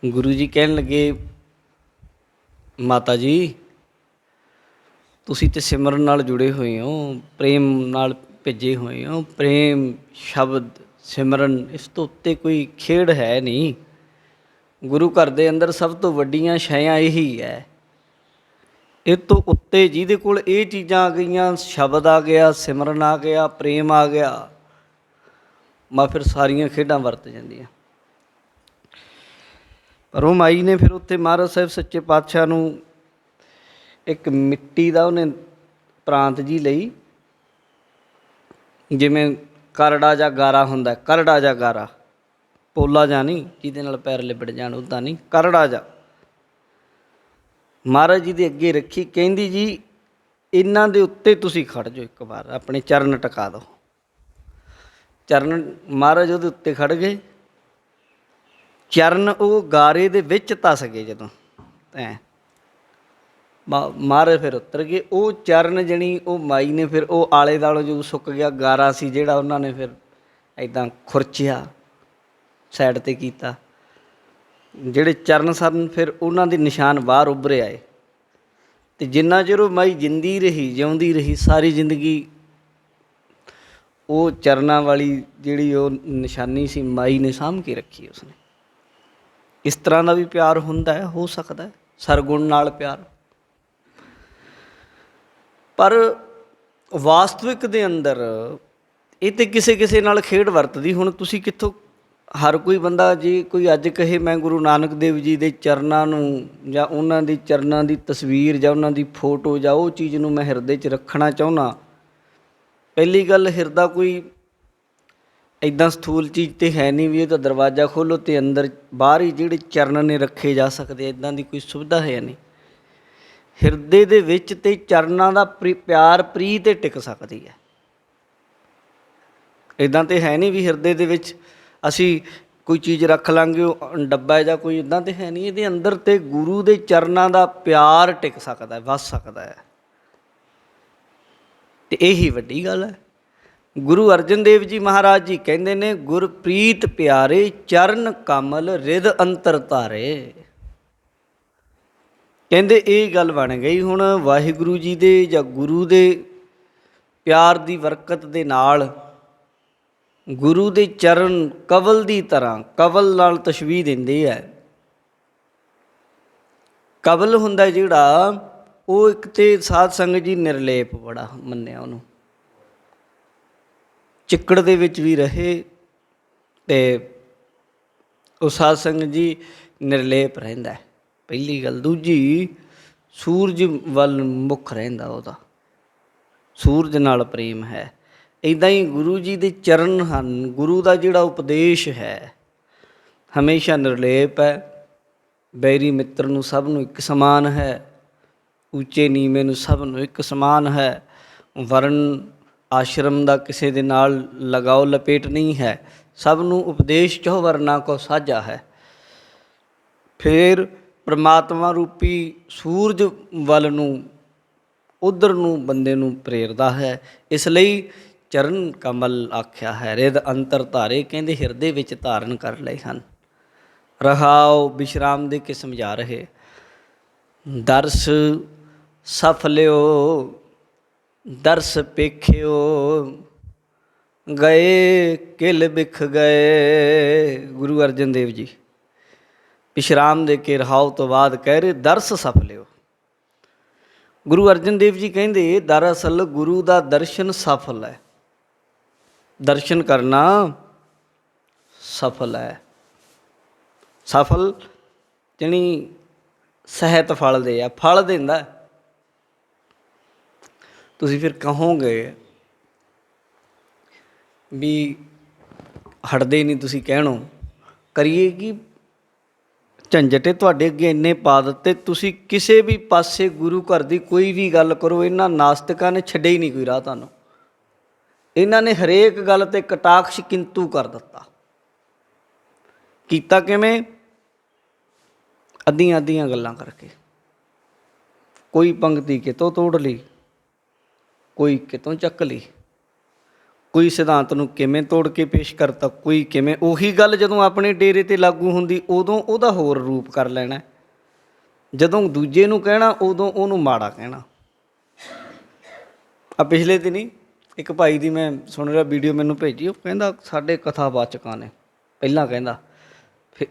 S1: ਗੁਰੂ ਜੀ ਕਹਿਣ ਲੱਗੇ, ਮਾਤਾ ਜੀ ਤੁਸੀਂ ਤਾਂ ਸਿਮਰਨ ਨਾਲ ਜੁੜੇ ਹੋਏ ਹੋ, ਪ੍ਰੇਮ ਨਾਲ ਭਿੱਜੇ ਹੋਏ ਹੋ, ਪ੍ਰੇਮ ਸ਼ਬਦ ਸਿਮਰਨ, ਇਸ ਤੋਂ ਉੱਤੇ ਕੋਈ ਖੇਡ ਹੈ ਨਹੀਂ। ਗੁਰੂ ਘਰ ਦੇ ਅੰਦਰ ਸਭ ਤੋਂ ਵੱਡੀਆਂ ਛਾਇਆਂ ਇਹੀ ਹੈ। ਇਹ ਤੋਂ ਉੱਤੇ ਜਿਹਦੇ ਕੋਲ ਇਹ ਚੀਜ਼ਾਂ ਆ ਗਈਆਂ, ਸ਼ਬਦ ਆ ਗਿਆ, ਸਿਮਰਨ ਆ ਗਿਆ, ਪ੍ਰੇਮ ਆ ਗਿਆ, ਮੈਂ ਫਿਰ ਸਾਰੀਆਂ ਖੇਡਾਂ ਵਰਤ ਜਾਂਦੀਆਂ। ਪਰ ਉਹ ਮਾਈ ਨੇ ਫਿਰ ਉੱਥੇ ਮਹਾਰਾਜ ਸਾਹਿਬ ਸੱਚੇ ਪਾਤਸ਼ਾਹ ਨੂੰ ਇੱਕ ਮਿੱਟੀ ਦਾ ਉਹਨੇ ਪ੍ਰਾਂਤ ਜੀ ਲਈ, ਜਿਵੇਂ ਕਰੜਾ ਜਾਂ ਗਾਰਾ ਹੁੰਦਾ, ਕਰੜਾ ਜਾਂ ਗਾਰਾ, ਪੋਲਾ ਜਾਂ ਨਹੀਂ ਜਿਹਦੇ ਨਾਲ ਪੈਰ ਲਿਬੜ ਜਾਣ, ਉੱਦਾਂ ਨਹੀਂ, ਕਰੜਾ ਜਾ ਮਹਾਰਾਜ ਜੀ ਦੇ ਅੱਗੇ ਰੱਖੀ। ਕਹਿੰਦੀ ਜੀ ਇਹਨਾਂ ਦੇ ਉੱਤੇ ਤੁਸੀਂ ਖੜ੍ਹ ਜਾਓ, ਇੱਕ ਵਾਰ ਆਪਣੇ ਚਰਨ ਟਿਕਾ ਦਿਓ। ਚਰਨ ਮਹਾਰਾਜ ਉਹਦੇ ਉੱਤੇ ਖੜ੍ਹ ਗਏ, ਚਰਨ ਉਹ ਗਾਰੇ ਦੇ ਵਿੱਚ ਧਸ ਗਏ। ਜਦੋਂ ਐ ਮਹਾਰਾਜ ਫਿਰ ਉਤਰ ਗਏ। ਉਹ ਚਰਨ ਜਣੀ ਉਹ ਮਾਈ ਨੇ ਫਿਰ ਉਹ ਆਲੇ ਦੁਆਲੇ ਜੋ ਸੁੱਕ ਗਿਆ ਗਾਰਾ ਸੀ ਜਿਹੜਾ, ਉਹਨਾਂ ਨੇ ਫਿਰ ਇੱਦਾਂ ਖੁਰਚਿਆ, ਸਾਈਡ 'ਤੇ ਕੀਤਾ। ਜਿਹੜੇ ਚਰਨ ਸਨ ਫਿਰ ਉਹਨਾਂ ਦੇ ਨਿਸ਼ਾਨ ਬਾਹਰ ਉੱਭਰੇ ਆਏ। ਅਤੇ ਜਿੰਨਾ ਚਿਰ ਉਹ ਮਾਈ ਜਿੰਦੀ ਰਹੀ, ਜਿਉਂਦੀ ਰਹੀ, ਸਾਰੀ ਜ਼ਿੰਦਗੀ ਉਹ ਚਰਨਾਂ ਵਾਲੀ ਜਿਹੜੀ ਉਹ ਨਿਸ਼ਾਨੀ ਸੀ ਮਾਈ ਨੇ ਸਾਂਭ ਕੇ ਰੱਖੀ ਉਸਨੇ। ਇਸ ਤਰ੍ਹਾਂ ਦਾ ਵੀ ਪਿਆਰ ਹੁੰਦਾ ਹੈ, ਹੋ ਸਕਦਾ ਸਰਗੁਣ ਨਾਲ ਪਿਆਰ। ਪਰ ਵਾਸਤਵਿਕ ਦੇ ਅੰਦਰ ਇਹ ਤਾਂ ਕਿਸੇ ਕਿਸੇ ਨਾਲ ਖੇਡ ਵਰਤਦੀ। ਹੁਣ ਤੁਸੀਂ ਕਿੱਥੋਂ, ਹਰ ਕੋਈ ਬੰਦਾ ਜੇ ਕੋਈ ਅੱਜ ਕਹੇ ਮੈਂ ਗੁਰੂ ਨਾਨਕ ਦੇਵ ਜੀ ਦੇ ਚਰਨਾਂ ਨੂੰ ਜਾਂ ਉਹਨਾਂ ਦੇ ਚਰਨਾਂ ਦੀ ਤਸਵੀਰ ਜਾਂ ਉਹਨਾਂ ਦੀ ਫੋਟੋ ਜਾਂ ਉਹ ਚੀਜ਼ ਨੂੰ ਮੈਂ ਹਿਰਦੇ 'ਚ ਰੱਖਣਾ ਚਾਹੁੰਦਾ, ਪਹਿਲੀ ਗੱਲ ਹਿਰਦਾ ਕੋਈ ਇੱਦਾਂ ਸਥੂਲ ਚੀਜ਼ ਤਾਂ ਹੈ ਨਹੀਂ ਵੀ ਇਹ ਤਾਂ ਦਰਵਾਜ਼ਾ ਖੋਲ੍ਹੋ ਅਤੇ ਅੰਦਰ ਬਾਹਰ ਹੀ ਜਿਹੜੇ ਚਰਨ ਨੇ ਰੱਖੇ ਜਾ ਸਕਦੇ, ਇੱਦਾਂ ਦੀ ਕੋਈ ਸੁਵਿਧਾ ਹੈ ਨਹੀਂ। ਹਿਰਦੇ ਦੇ ਵਿੱਚ ਤੇ ਚਰਨਾਂ ਦਾ ਪਿਆਰ ਪ੍ਰੀਤ ਤੇ ਟਿਕ ਸਕਦੀ ਹੈ। ਇੱਦਾਂ ਤਾਂ ਹੈ ਨਹੀਂ ਵੀ ਹਿਰਦੇ ਦੇ ਵਿੱਚ ਅਸੀਂ ਕੋਈ ਚੀਜ਼ ਰੱਖ ਲਾਂਗੇ, ਉਹ ਡੱਬਾ ਜਾਂ ਕੋਈ, ਇੱਦਾਂ ਤਾਂ ਹੈ ਨਹੀਂ। ਇਹਦੇ ਅੰਦਰ ਤੇ ਗੁਰੂ ਦੇ ਚਰਨਾਂ ਦਾ ਪਿਆਰ ਟਿਕ ਸਕਦਾ, ਵਸ ਸਕਦਾ ਹੈ। ਅਤੇ ਇਹੀ ਵੱਡੀ ਗੱਲ ਹੈ। ਗੁਰੂ ਅਰਜਨ ਦੇਵ ਜੀ ਮਹਾਰਾਜ ਜੀ ਕਹਿੰਦੇ ਨੇ, ਗੁਰਪ੍ਰੀਤ ਪਿਆਰੇ ਚਰਨ ਕਮਲ ਰਿਦ ਅੰਤਰ ਧਾਰੇ। ਕਹਿੰਦੇ ਇਹ ਗੱਲ ਬਣ ਗਈ। ਹੁਣ ਵਾਹਿਗੁਰੂ ਜੀ ਦੇ ਜਾਂ ਗੁਰੂ ਦੇ ਪਿਆਰ ਦੀ ਬਰਕਤ ਦੇ ਨਾਲ ਗੁਰੂ ਦੇ ਚਰਨ ਕਵਲ ਦੀ ਤਰ੍ਹਾਂ, ਕਵਲ ਨਾਲ ਤਸ਼ਬੀਹ ਦਿੰਦੇ ਹੈ। ਕਵਲ ਹੁੰਦਾ ਜਿਹੜਾ ਉਹ ਇੱਕ ਤੇ ਸਾਧ ਸੰਗਤ ਜੀ ਨਿਰਲੇਪ ਬੜਾ ਮੰਨਿਆ ਉਹਨੂੰ, ਚਿੱਕੜ ਦੇ ਵਿੱਚ ਵੀ ਰਹੇ ਅਤੇ ਉਹ ਸਾਧ ਸੰਗਤ ਜੀ ਨਿਰਲੇਪ ਰਹਿੰਦਾ, ਪਹਿਲੀ ਗੱਲ। ਦੂਜੀ, ਸੂਰਜ ਵੱਲ ਮੁੱਖ ਰਹਿੰਦਾ, ਉਹਦਾ ਸੂਰਜ ਨਾਲ ਪ੍ਰੇਮ ਹੈ। ਇੱਦਾਂ ਹੀ ਗੁਰੂ ਜੀ ਦੇ ਚਰਨ ਹਨ, ਗੁਰੂ ਦਾ ਜਿਹੜਾ ਉਪਦੇਸ਼ ਹੈ ਹਮੇਸ਼ਾ ਨਿਰਲੇਪ ਹੈ। ਬੈਰੀ ਮਿੱਤਰ ਨੂੰ ਸਭ ਨੂੰ ਇੱਕ ਸਮਾਨ ਹੈ, ਉੱਚੇ ਨੀਵੇਂ ਨੂੰ ਸਭ ਨੂੰ ਇੱਕ ਸਮਾਨ ਹੈ। ਵਰਨ ਆਸ਼ਰਮ ਦਾ ਕਿਸੇ ਦੇ ਨਾਲ ਲਗਾਓ ਲਪੇਟ ਨਹੀਂ ਹੈ, ਸਭ ਨੂੰ ਉਪਦੇਸ਼ ਚਹੁ ਵਰਨਾ ਕੋ ਸਾਝਾ ਹੈ। ਫਿਰ ਪਰਮਾਤਮਾ ਰੂਪੀ ਸੂਰਜ ਵੱਲ ਨੂੰ, ਉੱਧਰ ਨੂੰ ਬੰਦੇ ਨੂੰ ਪ੍ਰੇਰਦਾ ਹੈ। ਇਸ ਲਈ ਚਰਨ ਕਮਲ ਆਖਿਆ ਹੈ। ਰਿਦ ਅੰਤਰ ਧਾਰੇ, ਕਹਿੰਦੇ ਹਿਰਦੇ ਵਿੱਚ ਧਾਰਨ ਕਰ ਲਏ ਹਨ। ਰਹਾਉ ਵਿਸ਼ਰਾਮ ਦੇ ਕੇ ਸਮਝਾ ਰਹੇ, ਦਰਸ ਸਫਲਿਓ ਦਰਸ ਪੇਖਿਓ ਗਏ ਕਿਲ ਬਿਖ ਗਏ। ਗੁਰੂ ਅਰਜਨ ਦੇਵ ਜੀ ਵਿਸ਼ਰਾਮ ਦੇ ਕੇ ਰਹਾਉ ਤੋਂ ਬਾਅਦ ਕਹਿ ਰਹੇ ਦਰਸ ਸਫਲਿਓ। ਗੁਰੂ ਅਰਜਨ ਦੇਵ ਜੀ ਕਹਿੰਦੇ ਦਰਅਸਲ ਗੁਰੂ ਦਾ ਦਰਸ਼ਨ ਸਫਲ ਹੈ, ਦਰਸ਼ਨ ਕਰਨਾ ਸਫਲ ਹੈ। ਸਫਲ ਜਾਣੀ ਸਹਿਤ ਫਲ ਦੇ ਆ, ਫਲ ਦਿੰਦਾ। ਤੁਸੀਂ ਫਿਰ ਕਹੋਗੇ ਵੀ ਹਟਦੇ ਨਹੀਂ ਤੁਸੀਂ ਕਹਿਣੋ, ਕਰੀਏ ਕੀ? ਝੰਜਟੇ ਤੁਹਾਡੇ ਅੱਗੇ ਇੰਨੇ ਪਾ ਦਿੱਤੇ, ਤੁਸੀਂ ਕਿਸੇ ਵੀ ਪਾਸੇ ਗੁਰੂ ਘਰ ਦੀ ਕੋਈ ਵੀ ਗੱਲ ਕਰੋ, ਇਹਨਾਂ ਨਾਸਤਿਕਾਂ ਨੇ ਛੱਡੇ ਹੀ ਨਹੀਂ ਕੋਈ ਰਾਹ ਤੁਹਾਨੂੰ। ਇਹਨਾਂ ਨੇ ਹਰੇਕ ਗੱਲ 'ਤੇ ਕਟਾਕਸ਼ ਕਿੰਤੂ ਕਰ ਦਿੱਤਾ। ਕੀਤਾ ਕਿਵੇਂ? ਅੱਧੀਆਂ ਅੱਧੀਆਂ ਗੱਲਾਂ ਕਰਕੇ। ਕੋਈ ਪੰਗਤੀ ਕਿਤੋਂ ਤੋੜ ਲਈ, ਕੋਈ ਕਿਤੋਂ ਚੱਕ ਲਈ, ਕੋਈ ਸਿਧਾਂਤ ਨੂੰ ਕਿਵੇਂ ਤੋੜ ਕੇ ਪੇਸ਼ ਕਰਤਾ, ਕੋਈ ਕਿਵੇਂ। ਉਹੀ ਗੱਲ ਜਦੋਂ ਆਪਣੇ ਡੇਰੇ 'ਤੇ ਲਾਗੂ ਹੁੰਦੀ ਉਦੋਂ ਉਹਦਾ ਹੋਰ ਰੂਪ ਕਰ ਲੈਣਾ। ਜਦੋਂ ਦੂਜੇ ਨੂੰ ਕਹਿਣਾ ਉਦੋਂ ਉਹਨੂੰ ਮਾੜਾ ਕਹਿਣਾ। ਆ ਪਿਛਲੇ ਦਿਨੀਂ ਇੱਕ ਭਾਈ ਦੀ ਮੈਂ ਸੁਣ ਰਿਹਾ ਵੀਡੀਓ ਮੈਨੂੰ ਭੇਜੀ, ਉਹ ਕਹਿੰਦਾ ਸਾਡੇ ਕਥਾਵਾਚਕਾਂ ਨੇ, ਪਹਿਲਾਂ ਕਹਿੰਦਾ ਫਿਰ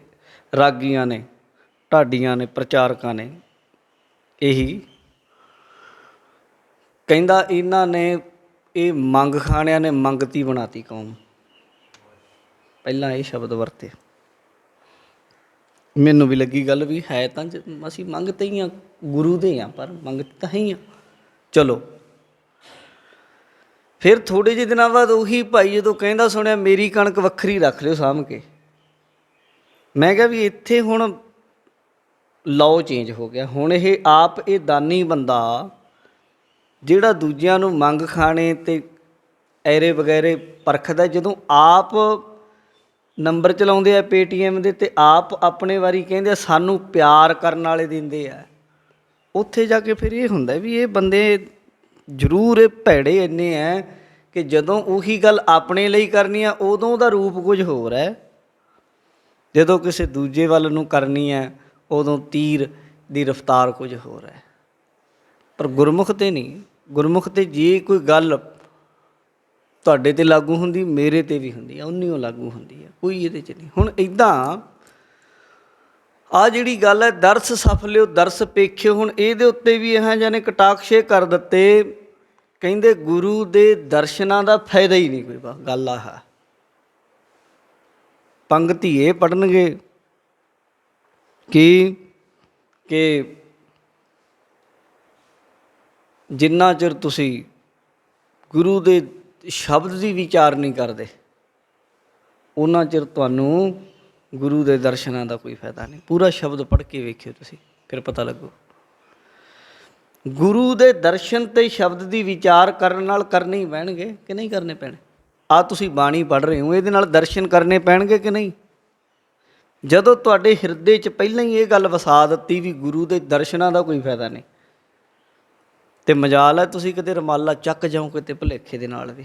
S1: ਰਾਗੀਆਂ ਨੇ, ਢਾਡੀਆਂ ਨੇ, ਪ੍ਰਚਾਰਕਾਂ ਨੇ, ਇਹੀ ਕਹਿੰਦਾ ਇਹਨਾਂ ਨੇ, ਇਹ ਮੰਗ ਖਾਣਿਆਂ ਨੇ ਮੰਗਤੀ ਬਣਾਤੀ ਕੌਮ। ਪਹਿਲਾਂ ਇਹ ਸ਼ਬਦ ਵਰਤੇ। ਮੈਨੂੰ ਵੀ ਲੱਗੀ ਗੱਲ ਵੀ ਹੈ ਤਾਂ ਅਸੀਂ ਮੰਗਤੇ ਹੀ ਹਾਂ, ਗੁਰੂ ਦੇ ਹਾਂ, ਪਰ ਮੰਗਤੇ ਤਾਂ ਹੀ ਹਾਂ। ਚਲੋ ਫਿਰ ਥੋੜ੍ਹੇ ਜਿਹੇ ਦਿਨਾਂ ਬਾਅਦ ਉਹੀ ਭਾਈ ਜਦੋਂ ਕਹਿੰਦਾ ਸੁਣਿਆ ਮੇਰੀ ਕਣਕ ਵੱਖਰੀ ਰੱਖ ਲਿਓ ਸਾਂਭ ਕੇ। ਮੈਂ ਕਿਹਾ ਵੀ ਇੱਥੇ ਹੁਣ ਲਾਓ ਚੇਂਜ ਹੋ ਗਿਆ। ਹੁਣ ਇਹ ਆਪ ਇਹ ਦਾਨੀ ਬੰਦਾ ਜਿਹੜਾ ਦੂਜਿਆਂ ਨੂੰ ਮੰਗ ਖਾਣੇ ਅਤੇ ਐਰੇ ਵਗੈਰੇ ਪਰਖਦਾ, ਜਦੋਂ ਆਪ ਨੰਬਰ ਚਲਾਉਂਦੇ ਆ ਪੇਟੀਐੱਮ ਦੇ ਅਤੇ ਆਪ ਆਪਣੇ ਵਾਰੀ ਕਹਿੰਦੇ ਆ ਸਾਨੂੰ ਪਿਆਰ ਕਰਨ ਵਾਲੇ ਦਿੰਦੇ ਆ, ਉੱਥੇ ਜਾ ਕੇ ਫਿਰ ਇਹ ਹੁੰਦਾ ਵੀ ਇਹ ਬੰਦੇ ਜ਼ਰੂਰ ਇਹ ਭੈੜੇ ਇੰਨੇ ਹੈ ਕਿ ਜਦੋਂ ਉਹੀ ਗੱਲ ਆਪਣੇ ਲਈ ਕਰਨੀ ਆ ਉਦੋਂ ਉਹਦਾ ਰੂਪ ਕੁਝ ਹੋਰ ਹੈ, ਜਦੋਂ ਕਿਸੇ ਦੂਜੇ ਵੱਲ ਨੂੰ ਕਰਨੀ ਹੈ ਉਦੋਂ ਤੀਰ ਦੀ ਰਫਤਾਰ ਕੁਝ ਹੋਰ ਹੈ। ਪਰ ਗੁਰਮੁਖ 'ਤੇ ਨਹੀਂ। ਗੁਰਮੁਖ 'ਤੇ ਜੇ ਕੋਈ ਗੱਲ ਤੁਹਾਡੇ 'ਤੇ ਲਾਗੂ ਹੁੰਦੀ, ਮੇਰੇ 'ਤੇ ਵੀ ਹੁੰਦੀ ਆ, ਉਨੀ ਓ ਲਾਗੂ ਹੁੰਦੀ ਆ, ਕੋਈ ਇਹਦੇ 'ਚ ਨਹੀਂ। ਹੁਣ ਇੱਦਾਂ ਆਹ ਜਿਹੜੀ ਗੱਲ ਹੈ ਦਰਸ ਸਫ ਲਿਓ ਦਰਸ ਪੇਖਿਓ, ਹੁਣ ਇਹਦੇ ਉੱਤੇ ਵੀ ਇਹੋ ਜਿਹੇ ਨੇ ਕਟਾਕਸ਼ੇ ਕਰ ਦਿੱਤੇ, ਕਹਿੰਦੇ ਗੁਰੂ ਦੇ ਦਰਸ਼ਨਾਂ ਦਾ ਫਾਇਦਾ ਹੀ ਨਹੀਂ ਕੋਈ। ਬਸ ਗੱਲ ਆਹ ਪੰਗਤੀ ਇਹ ਪੜ੍ਹਨਗੇ ਕਿ ਜਿੰਨਾ ਚਿਰ ਤੁਸੀਂ ਗੁਰੂ ਦੇ ਸ਼ਬਦ ਦੀ ਵਿਚਾਰ ਨਹੀਂ ਕਰਦੇ ਉਹਨਾਂ ਚਿਰ ਤੁਹਾਨੂੰ ਗੁਰੂ ਦੇ ਦਰਸ਼ਨਾਂ ਦਾ ਕੋਈ ਫਾਇਦਾ ਨਹੀਂ। ਪੂਰਾ ਸ਼ਬਦ ਪੜ੍ਹ ਕੇ ਵੇਖਿਓ ਤੁਸੀਂ, ਫਿਰ ਪਤਾ ਲੱਗੂ। ਗੁਰੂ ਦੇ ਦਰਸ਼ਨ ਅਤੇ ਸ਼ਬਦ ਦੀ ਵਿਚਾਰ ਕਰਨ ਨਾਲ ਕਰਨੇ ਹੀ ਪੈਣਗੇ ਕਿ ਨਹੀਂ ਕਰਨੇ ਪੈਣੇ। ਆਹ ਤੁਸੀਂ ਬਾਣੀ ਪੜ੍ਹ ਰਹੇ ਹੋ, ਇਹਦੇ ਨਾਲ ਦਰਸ਼ਨ ਕਰਨੇ ਪੈਣਗੇ ਕਿ ਨਹੀਂ। ਜਦੋਂ ਤੁਹਾਡੇ ਹਿਰਦੇ 'ਚ ਪਹਿਲਾਂ ਹੀ ਇਹ ਗੱਲ ਵਸਾ ਦਿੱਤੀ ਵੀ ਗੁਰੂ ਦੇ ਦਰਸ਼ਨਾਂ ਦਾ ਕੋਈ ਫਾਇਦਾ ਨਹੀਂ, ਅਤੇ ਮਜਾਲ ਹੈ ਤੁਸੀਂ ਕਿਤੇ ਰੁਮਾਲਾ ਚੱਕ ਜਾਓ ਕਿਤੇ ਭੁਲੇਖੇ ਦੇ ਨਾਲ ਵੀ,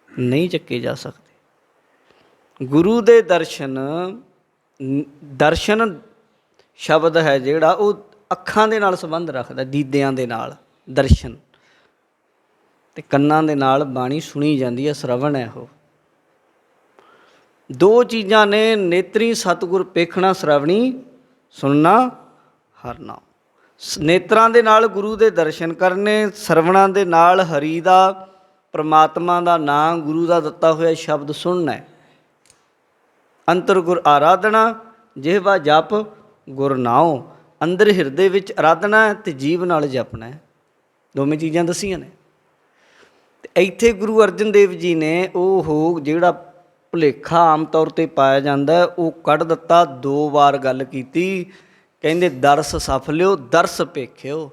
S1: ਨਹੀਂ ਚੱਕੇ ਜਾ ਸਕਦੇ। ਗੁਰੂ ਦੇ ਦਰਸ਼ਨ ਸ਼ਬਦ ਹੈ ਜਿਹੜਾ ਉਹ ਅੱਖਾਂ ਦੇ ਨਾਲ ਸੰਬੰਧ ਰੱਖਦਾ, ਦੀਦਿਆਂ ਦੇ ਨਾਲ ਦਰਸ਼ਨ, ਅਤੇ ਕੰਨਾਂ ਦੇ ਨਾਲ ਬਾਣੀ ਸੁਣੀ ਜਾਂਦੀ ਹੈ, ਸ਼ਰਵਣ ਹੈ ਉਹ। ਦੋ ਚੀਜ਼ਾਂ ਨੇ, ਨੇਤਰੀ ਸਤਿਗੁਰ ਪੇਖਣਾ, ਸ਼ਰਵਣੀ ਸੁਣਨਾ ਹਰਿ ਨਾਮ। ਨੇਤਰਾਂ ਦੇ ਨਾਲ ਗੁਰੂ ਦੇ ਦਰਸ਼ਨ ਕਰਨੇ, ਸਰਵਣਾਂ ਦੇ ਨਾਲ ਹਰੀ ਦਾ, ਪਰਮਾਤਮਾ ਦਾ ਨਾਂ, ਗੁਰੂ ਦਾ ਦਿੱਤਾ ਹੋਇਆ ਸ਼ਬਦ ਸੁਣਨਾ। ਅੰਤਰ ਗੁਰ ਆਰਾਧਨਾ, ਜਿਹਵਾ ਜਪ ਗੁਰ ਨਾਉ। ਅੰਦਰ ਹਿਰਦੇ ਵਿੱਚ ਆਰਾਧਨਾ ਅਤੇ ਜੀਭ ਨਾਲ ਜਪਣਾ, ਦੋਵੇਂ ਚੀਜ਼ਾਂ ਦੱਸੀਆਂ ਨੇ। ਅਤੇ ਇੱਥੇ ਗੁਰੂ ਅਰਜਨ ਦੇਵ ਜੀ ਨੇ ਉਹ ਜਿਹੜਾ ਭੁਲੇਖਾ ਆਮ ਤੌਰ 'ਤੇ ਪਾਇਆ ਜਾਂਦਾ ਉਹ ਕੱਢ ਦਿੱਤਾ। 2 ਵਾਰ ਗੱਲ ਕੀਤੀ, ਕਹਿੰਦੇ ਦਰਸ ਸਫ ਲਿਓ ਦਰਸ ਪੇਖਿਓ।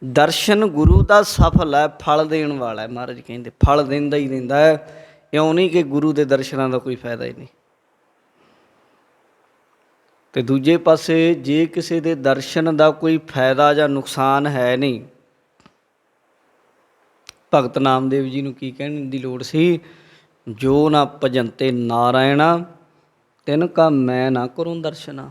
S1: ਦਰਸ਼ਨ ਗੁਰੂ ਦਾ ਸਫਲ ਹੈ, ਫਲ ਦੇਣ ਵਾਲਾ ਹੈ। ਮਹਾਰਾਜ ਕਹਿੰਦੇ ਫਲ ਦਿੰਦਾ ਹੀ ਦਿੰਦਾ ਹੈ, ਇਉਂ ਨਹੀਂ ਕਿ ਗੁਰੂ ਦੇ ਦਰਸ਼ਨਾਂ ਦਾ ਕੋਈ ਫਾਇਦਾ ਹੀ ਨਹੀਂ। ਅਤੇ ਦੂਜੇ ਪਾਸੇ ਜੇ ਕਿਸੇ ਦੇ ਦਰਸ਼ਨ ਦਾ ਕੋਈ ਫਾਇਦਾ ਜਾਂ ਨੁਕਸਾਨ ਹੈ ਨਹੀਂ, ਭਗਤ ਨਾਮਦੇਵ ਜੀ ਨੂੰ ਕੀ ਕਹਿਣ ਦੀ ਲੋੜ ਸੀ? ਜੋ ਨਾ ਭਜੰਤੇ ਨਾਰਾਇਣਾ ਤਿਨ ਕਾ ਮੈਂ ਨਾ ਕਰੂੰ ਦਰਸ਼ਨਾ।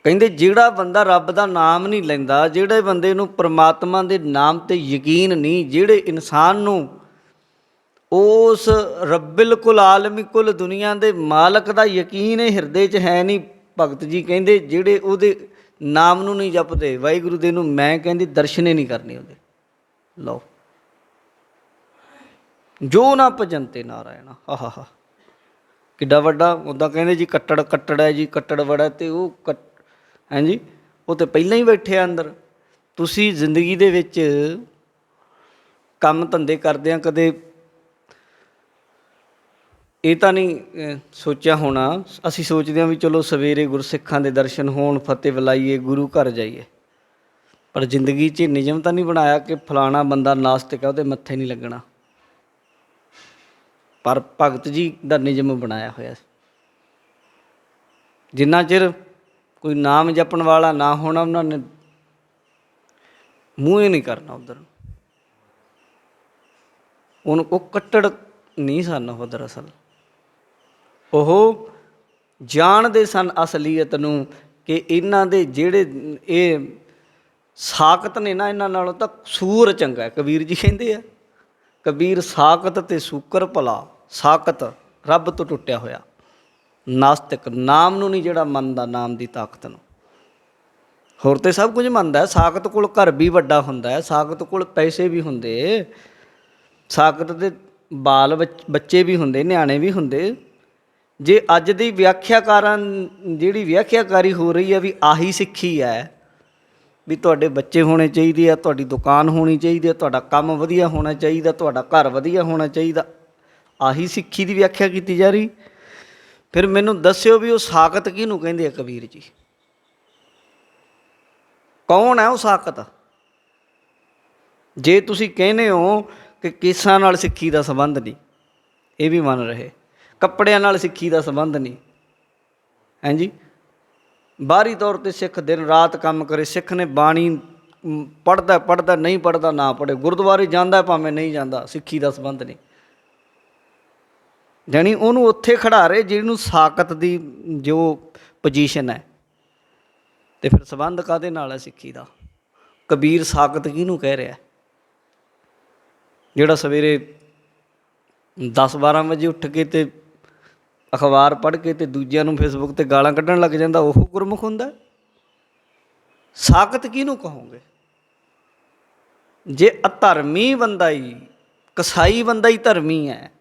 S1: ਕਹਿੰਦੇ ਜਿਹੜਾ ਬੰਦਾ ਰੱਬ ਦਾ ਨਾਮ ਨਹੀਂ ਲੈਂਦਾ, ਜਿਹੜੇ ਬੰਦੇ ਨੂੰ ਪਰਮਾਤਮਾ ਦੇ ਨਾਮ 'ਤੇ ਯਕੀਨ ਨਹੀਂ, ਜਿਹੜੇ ਇਨਸਾਨ ਨੂੰ ਉਸ ਰੱਬਿਲ ਕੁਲ ਆਲਮੀ ਕੁਲ ਦੁਨੀਆ ਦੇ ਮਾਲਕ ਦਾ ਯਕੀਨ ਹਿਰਦੇ 'ਚ ਹੈ ਨਹੀਂ, ਭਗਤ ਜੀ ਕਹਿੰਦੇ ਜਿਹੜੇ ਉਹਦੇ ਨਾਮ ਨੂੰ ਨਹੀਂ ਜਪਦੇ, ਵਾਹਿਗੁਰੂ ਦੇ ਨੂੰ ਮੈਂ ਕਹਿੰਦੀ ਦਰਸ਼ਨੇ ਨਹੀਂ ਕਰਨੇ ਉਹਦੇ। ਲਓ, ਜੋ ਨਾ ਭਜੰਤੇ ਨਾਰਾਇਣਾ, ਆਹਾ ਕਿੱਡਾ ਵੱਡਾ। ਉੱਦਾਂ ਕਹਿੰਦੇ ਜੀ ਕੱਟੜ ਹੈ ਜੀ, ਕੱਟੜ ਬੜਾ, ਅਤੇ ਉਹ ਹਾਂਜੀ ਉਹ ਤਾਂ ਪਹਿਲਾਂ ਹੀ ਬੈਠੇ ਆ ਅੰਦਰ। ਤੁਸੀਂ ਜ਼ਿੰਦਗੀ ਦੇ ਵਿੱਚ ਕੰਮ ਧੰਦੇ ਕਰਦਿਆਂ ਕਦੇ ਇਹ ਤਾਂ ਨਹੀਂ ਸੋਚਿਆ ਹੋਣਾ, ਅਸੀਂ ਸੋਚਦੇ ਹਾਂ ਵੀ ਚਲੋ ਸਵੇਰੇ ਗੁਰਸਿੱਖਾਂ ਦੇ ਦਰਸ਼ਨ ਹੋਣ, ਫਤਿਹ ਬੁਲਾਈਏ, ਗੁਰੂ ਘਰ ਜਾਈਏ, ਪਰ ਜ਼ਿੰਦਗੀ 'ਚ ਨਿਯਮ ਤਾਂ ਨਹੀਂ ਬਣਾਇਆ ਕਿ ਫਲਾਣਾ ਬੰਦਾ ਨਾਸਤਿਕ ਹੈ ਉਹਦੇ ਮੱਥੇ ਨਹੀਂ ਲੱਗਣਾ। ਪਰ ਭਗਤ ਜੀ ਦਾ ਨਿਯਮ ਬਣਾਇਆ ਹੋਇਆ ਸੀ, ਜਿੰਨਾ ਚਿਰ ਕੋਈ ਨਾਮ ਜਪਣ ਵਾਲਾ ਨਾ ਹੋਣਾ ਉਹਨਾਂ ਨੇ ਮੂੰਹ ਹੀ ਨਹੀਂ ਕਰਨਾ ਉੱਧਰ। ਉਹਨੂੰ ਉਹ ਕੱਟੜ ਨਹੀਂ ਸਨ, ਉਹ ਦਰਅਸਲ ਉਹ ਜਾਣਦੇ ਸਨ ਅਸਲੀਅਤ ਨੂੰ ਕਿ ਇਹਨਾਂ ਦੇ ਜਿਹੜੇ ਇਹ ਸਾਕਤ ਨੇ ਨਾ, ਇਹਨਾਂ ਨਾਲੋਂ ਤਾਂ ਸੂਰ ਚੰਗਾ। ਕਬੀਰ ਜੀ ਕਹਿੰਦੇ ਆ, ਕਬੀਰ ਸਾਕਤ ਤੇ ਸੂਕਰ ਭਲਾ। ਸਾਕਤ ਰੱਬ ਤੋਂ ਟੁੱਟਿਆ ਹੋਇਆ ਨਾਸਤਿਕ, ਨਾਮ ਨੂੰ ਨਹੀਂ ਜਿਹੜਾ ਮੰਨਦਾ, ਨਾਮ ਦੀ ਤਾਕਤ ਨੂੰ। ਹੋਰ ਤੇ ਸਭ ਕੁਝ ਮੰਨਦਾ। ਸਾਕਤ ਕੋਲ ਘਰ ਵੀ ਵੱਡਾ ਹੁੰਦਾ ਹੈ, ਸਾਕਤ ਕੋਲ ਪੈਸੇ ਵੀ ਹੁੰਦੇ, ਸਾਕਤ ਦੇ ਬਾਲ ਬੱਚੇ ਵੀ ਹੁੰਦੇ, ਨਿਆਣੇ ਵੀ ਹੁੰਦੇ। ਜੇ ਅੱਜ ਦੀ ਵਿਆਖਿਆਕਾਰਾਂ ਜਿਹੜੀ ਵਿਆਖਿਆਕਾਰੀ ਹੋ ਰਹੀ ਹੈ ਵੀ ਆਹੀ ਸਿੱਖੀ ਹੈ, ਵੀ ਤੁਹਾਡੇ ਬੱਚੇ ਹੋਣੇ ਚਾਹੀਦੇ ਆ, ਤੁਹਾਡੀ ਦੁਕਾਨ ਹੋਣੀ ਚਾਹੀਦੀ ਹੈ, ਤੁਹਾਡਾ ਕੰਮ ਵਧੀਆ ਹੋਣਾ ਚਾਹੀਦਾ, ਤੁਹਾਡਾ ਘਰ ਵਧੀਆ ਹੋਣਾ ਚਾਹੀਦਾ, ਆਹੀ ਸਿੱਖੀ ਦੀ ਵਿਆਖਿਆ ਕੀਤੀ ਜਾ ਰਹੀ, ਫਿਰ ਮੈਨੂੰ ਦੱਸਿਓ ਵੀ ਉਹ ਸਾਕਤ ਕਿਹਨੂੰ ਕਹਿੰਦੇ ਆ ਕਬੀਰ ਜੀ? ਕੌਣ ਹੈ ਉਹ ਸਾਕਤ? ਜੇ ਤੁਸੀਂ ਕਹਿੰਦੇ ਹੋ ਕਿ ਕੇਸਾਂ ਨਾਲ ਸਿੱਖੀ ਦਾ ਸੰਬੰਧ ਨਹੀਂ, ਇਹ ਵੀ ਮੰਨ ਰਹੇ, ਕੱਪੜਿਆਂ ਨਾਲ ਸਿੱਖੀ ਦਾ ਸੰਬੰਧ ਨਹੀਂ, ਹਾਂਜੀ, ਬਾਹਰੀ ਤੌਰ 'ਤੇ ਸਿੱਖ ਦਿਨ ਰਾਤ ਕੰਮ ਕਰੇ, ਸਿੱਖ ਨੇ ਬਾਣੀ ਪੜ੍ਹਦਾ ਨਹੀਂ ਪੜ੍ਹਦਾ ਨਾ ਪੜ੍ਹੇ, ਗੁਰਦੁਆਰੇ ਜਾਂਦਾ ਭਾਵੇਂ ਨਹੀਂ ਜਾਂਦਾ, ਸਿੱਖੀ ਦਾ ਸੰਬੰਧ ਨਹੀਂ। ਜਾਣੀ ਉਹਨੂੰ ਉੱਥੇ ਖੜਾ ਰਹੇ ਜਿਹਨੂੰ ਸਾਕਤ ਦੀ ਜੋ ਪੋਜੀਸ਼ਨ ਹੈ, ਅਤੇ ਫਿਰ ਸੰਬੰਧ ਕਾਹਦੇ ਨਾਲ ਹੈ ਸਿੱਖੀ ਦਾ? ਕਬੀਰ ਸਾਕਤ ਕਿਹਨੂੰ ਕਹਿ ਰਿਹਾ? ਜਿਹੜਾ ਸਵੇਰੇ 10-12 ਵਜੇ ਉੱਠ ਕੇ ਅਤੇ ਅਖਬਾਰ ਪੜ੍ਹ ਕੇ ਅਤੇ ਦੂਜਿਆਂ ਨੂੰ ਫੇਸਬੁੱਕ 'ਤੇ ਗਾਲਾਂ ਕੱਢਣ ਲੱਗ ਜਾਂਦਾ, ਉਹ ਗੁਰਮੁਖ ਹੁੰਦਾ? ਸਾਕਤ ਕਿਹਨੂੰ ਕਹੋਗੇ? ਜੇ ਅਧਰਮੀ ਬੰਦਾ ਹੀ, ਕਸਾਈ ਬੰਦਾ ਹੀ ਧਰਮੀ ਹੈ,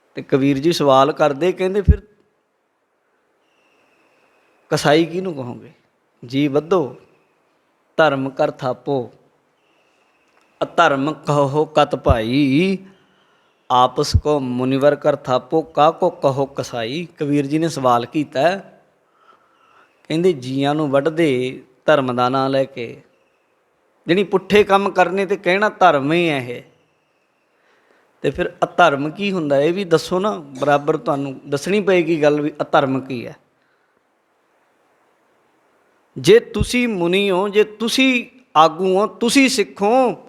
S1: ਅਤੇ ਕਬੀਰ ਜੀ ਸਵਾਲ ਕਰਦੇ, ਕਹਿੰਦੇ ਫਿਰ ਕਸਾਈ ਕਿਹਨੂੰ ਕਹੋਗੇ? ਜੀ ਵਧੋ ਧਰਮ ਕਰ ਥਾਪੋ, ਅਧਰਮ ਕਹੋ ਕਤ ਭਾਈ, ਆਪਸ ਕੋ ਮੁਨਿਵਰ ਕਰ ਥਾਪੋ, ਕਾਹ ਕੋ ਕਹੋ ਕਸਾਈ। ਕਬੀਰ ਜੀ ਨੇ ਸਵਾਲ ਕੀਤਾ, ਕਹਿੰਦੇ ਜੀਆਂ ਨੂੰ ਵੱਢਦੇ ਧਰਮ ਦਾ ਨਾਂ ਲੈ ਕੇ, ਜਿਹੜੀ ਪੁੱਠੇ ਕੰਮ ਕਰਨੇ ਤੇ ਕਹਿਣਾ ਧਰਮ ਹੀ ਹੈ ਇਹ, ਅਤੇ ਫਿਰ ਅਧਰਮ ਕੀ ਹੁੰਦਾ ਇਹ ਵੀ ਦੱਸੋ ਨਾ, ਬਰਾਬਰ ਤੁਹਾਨੂੰ ਦੱਸਣੀ ਪਏਗੀ ਗੱਲ ਵੀ ਅਧਰਮ ਕੀ ਹੈ। ਜੇ ਤੁਸੀਂ ਮੁਨੀ ਹੋ, ਜੇ ਤੁਸੀਂ ਆਗੂ ਹੋ, ਤੁਸੀਂ ਸਿੱਖ ਹੋ,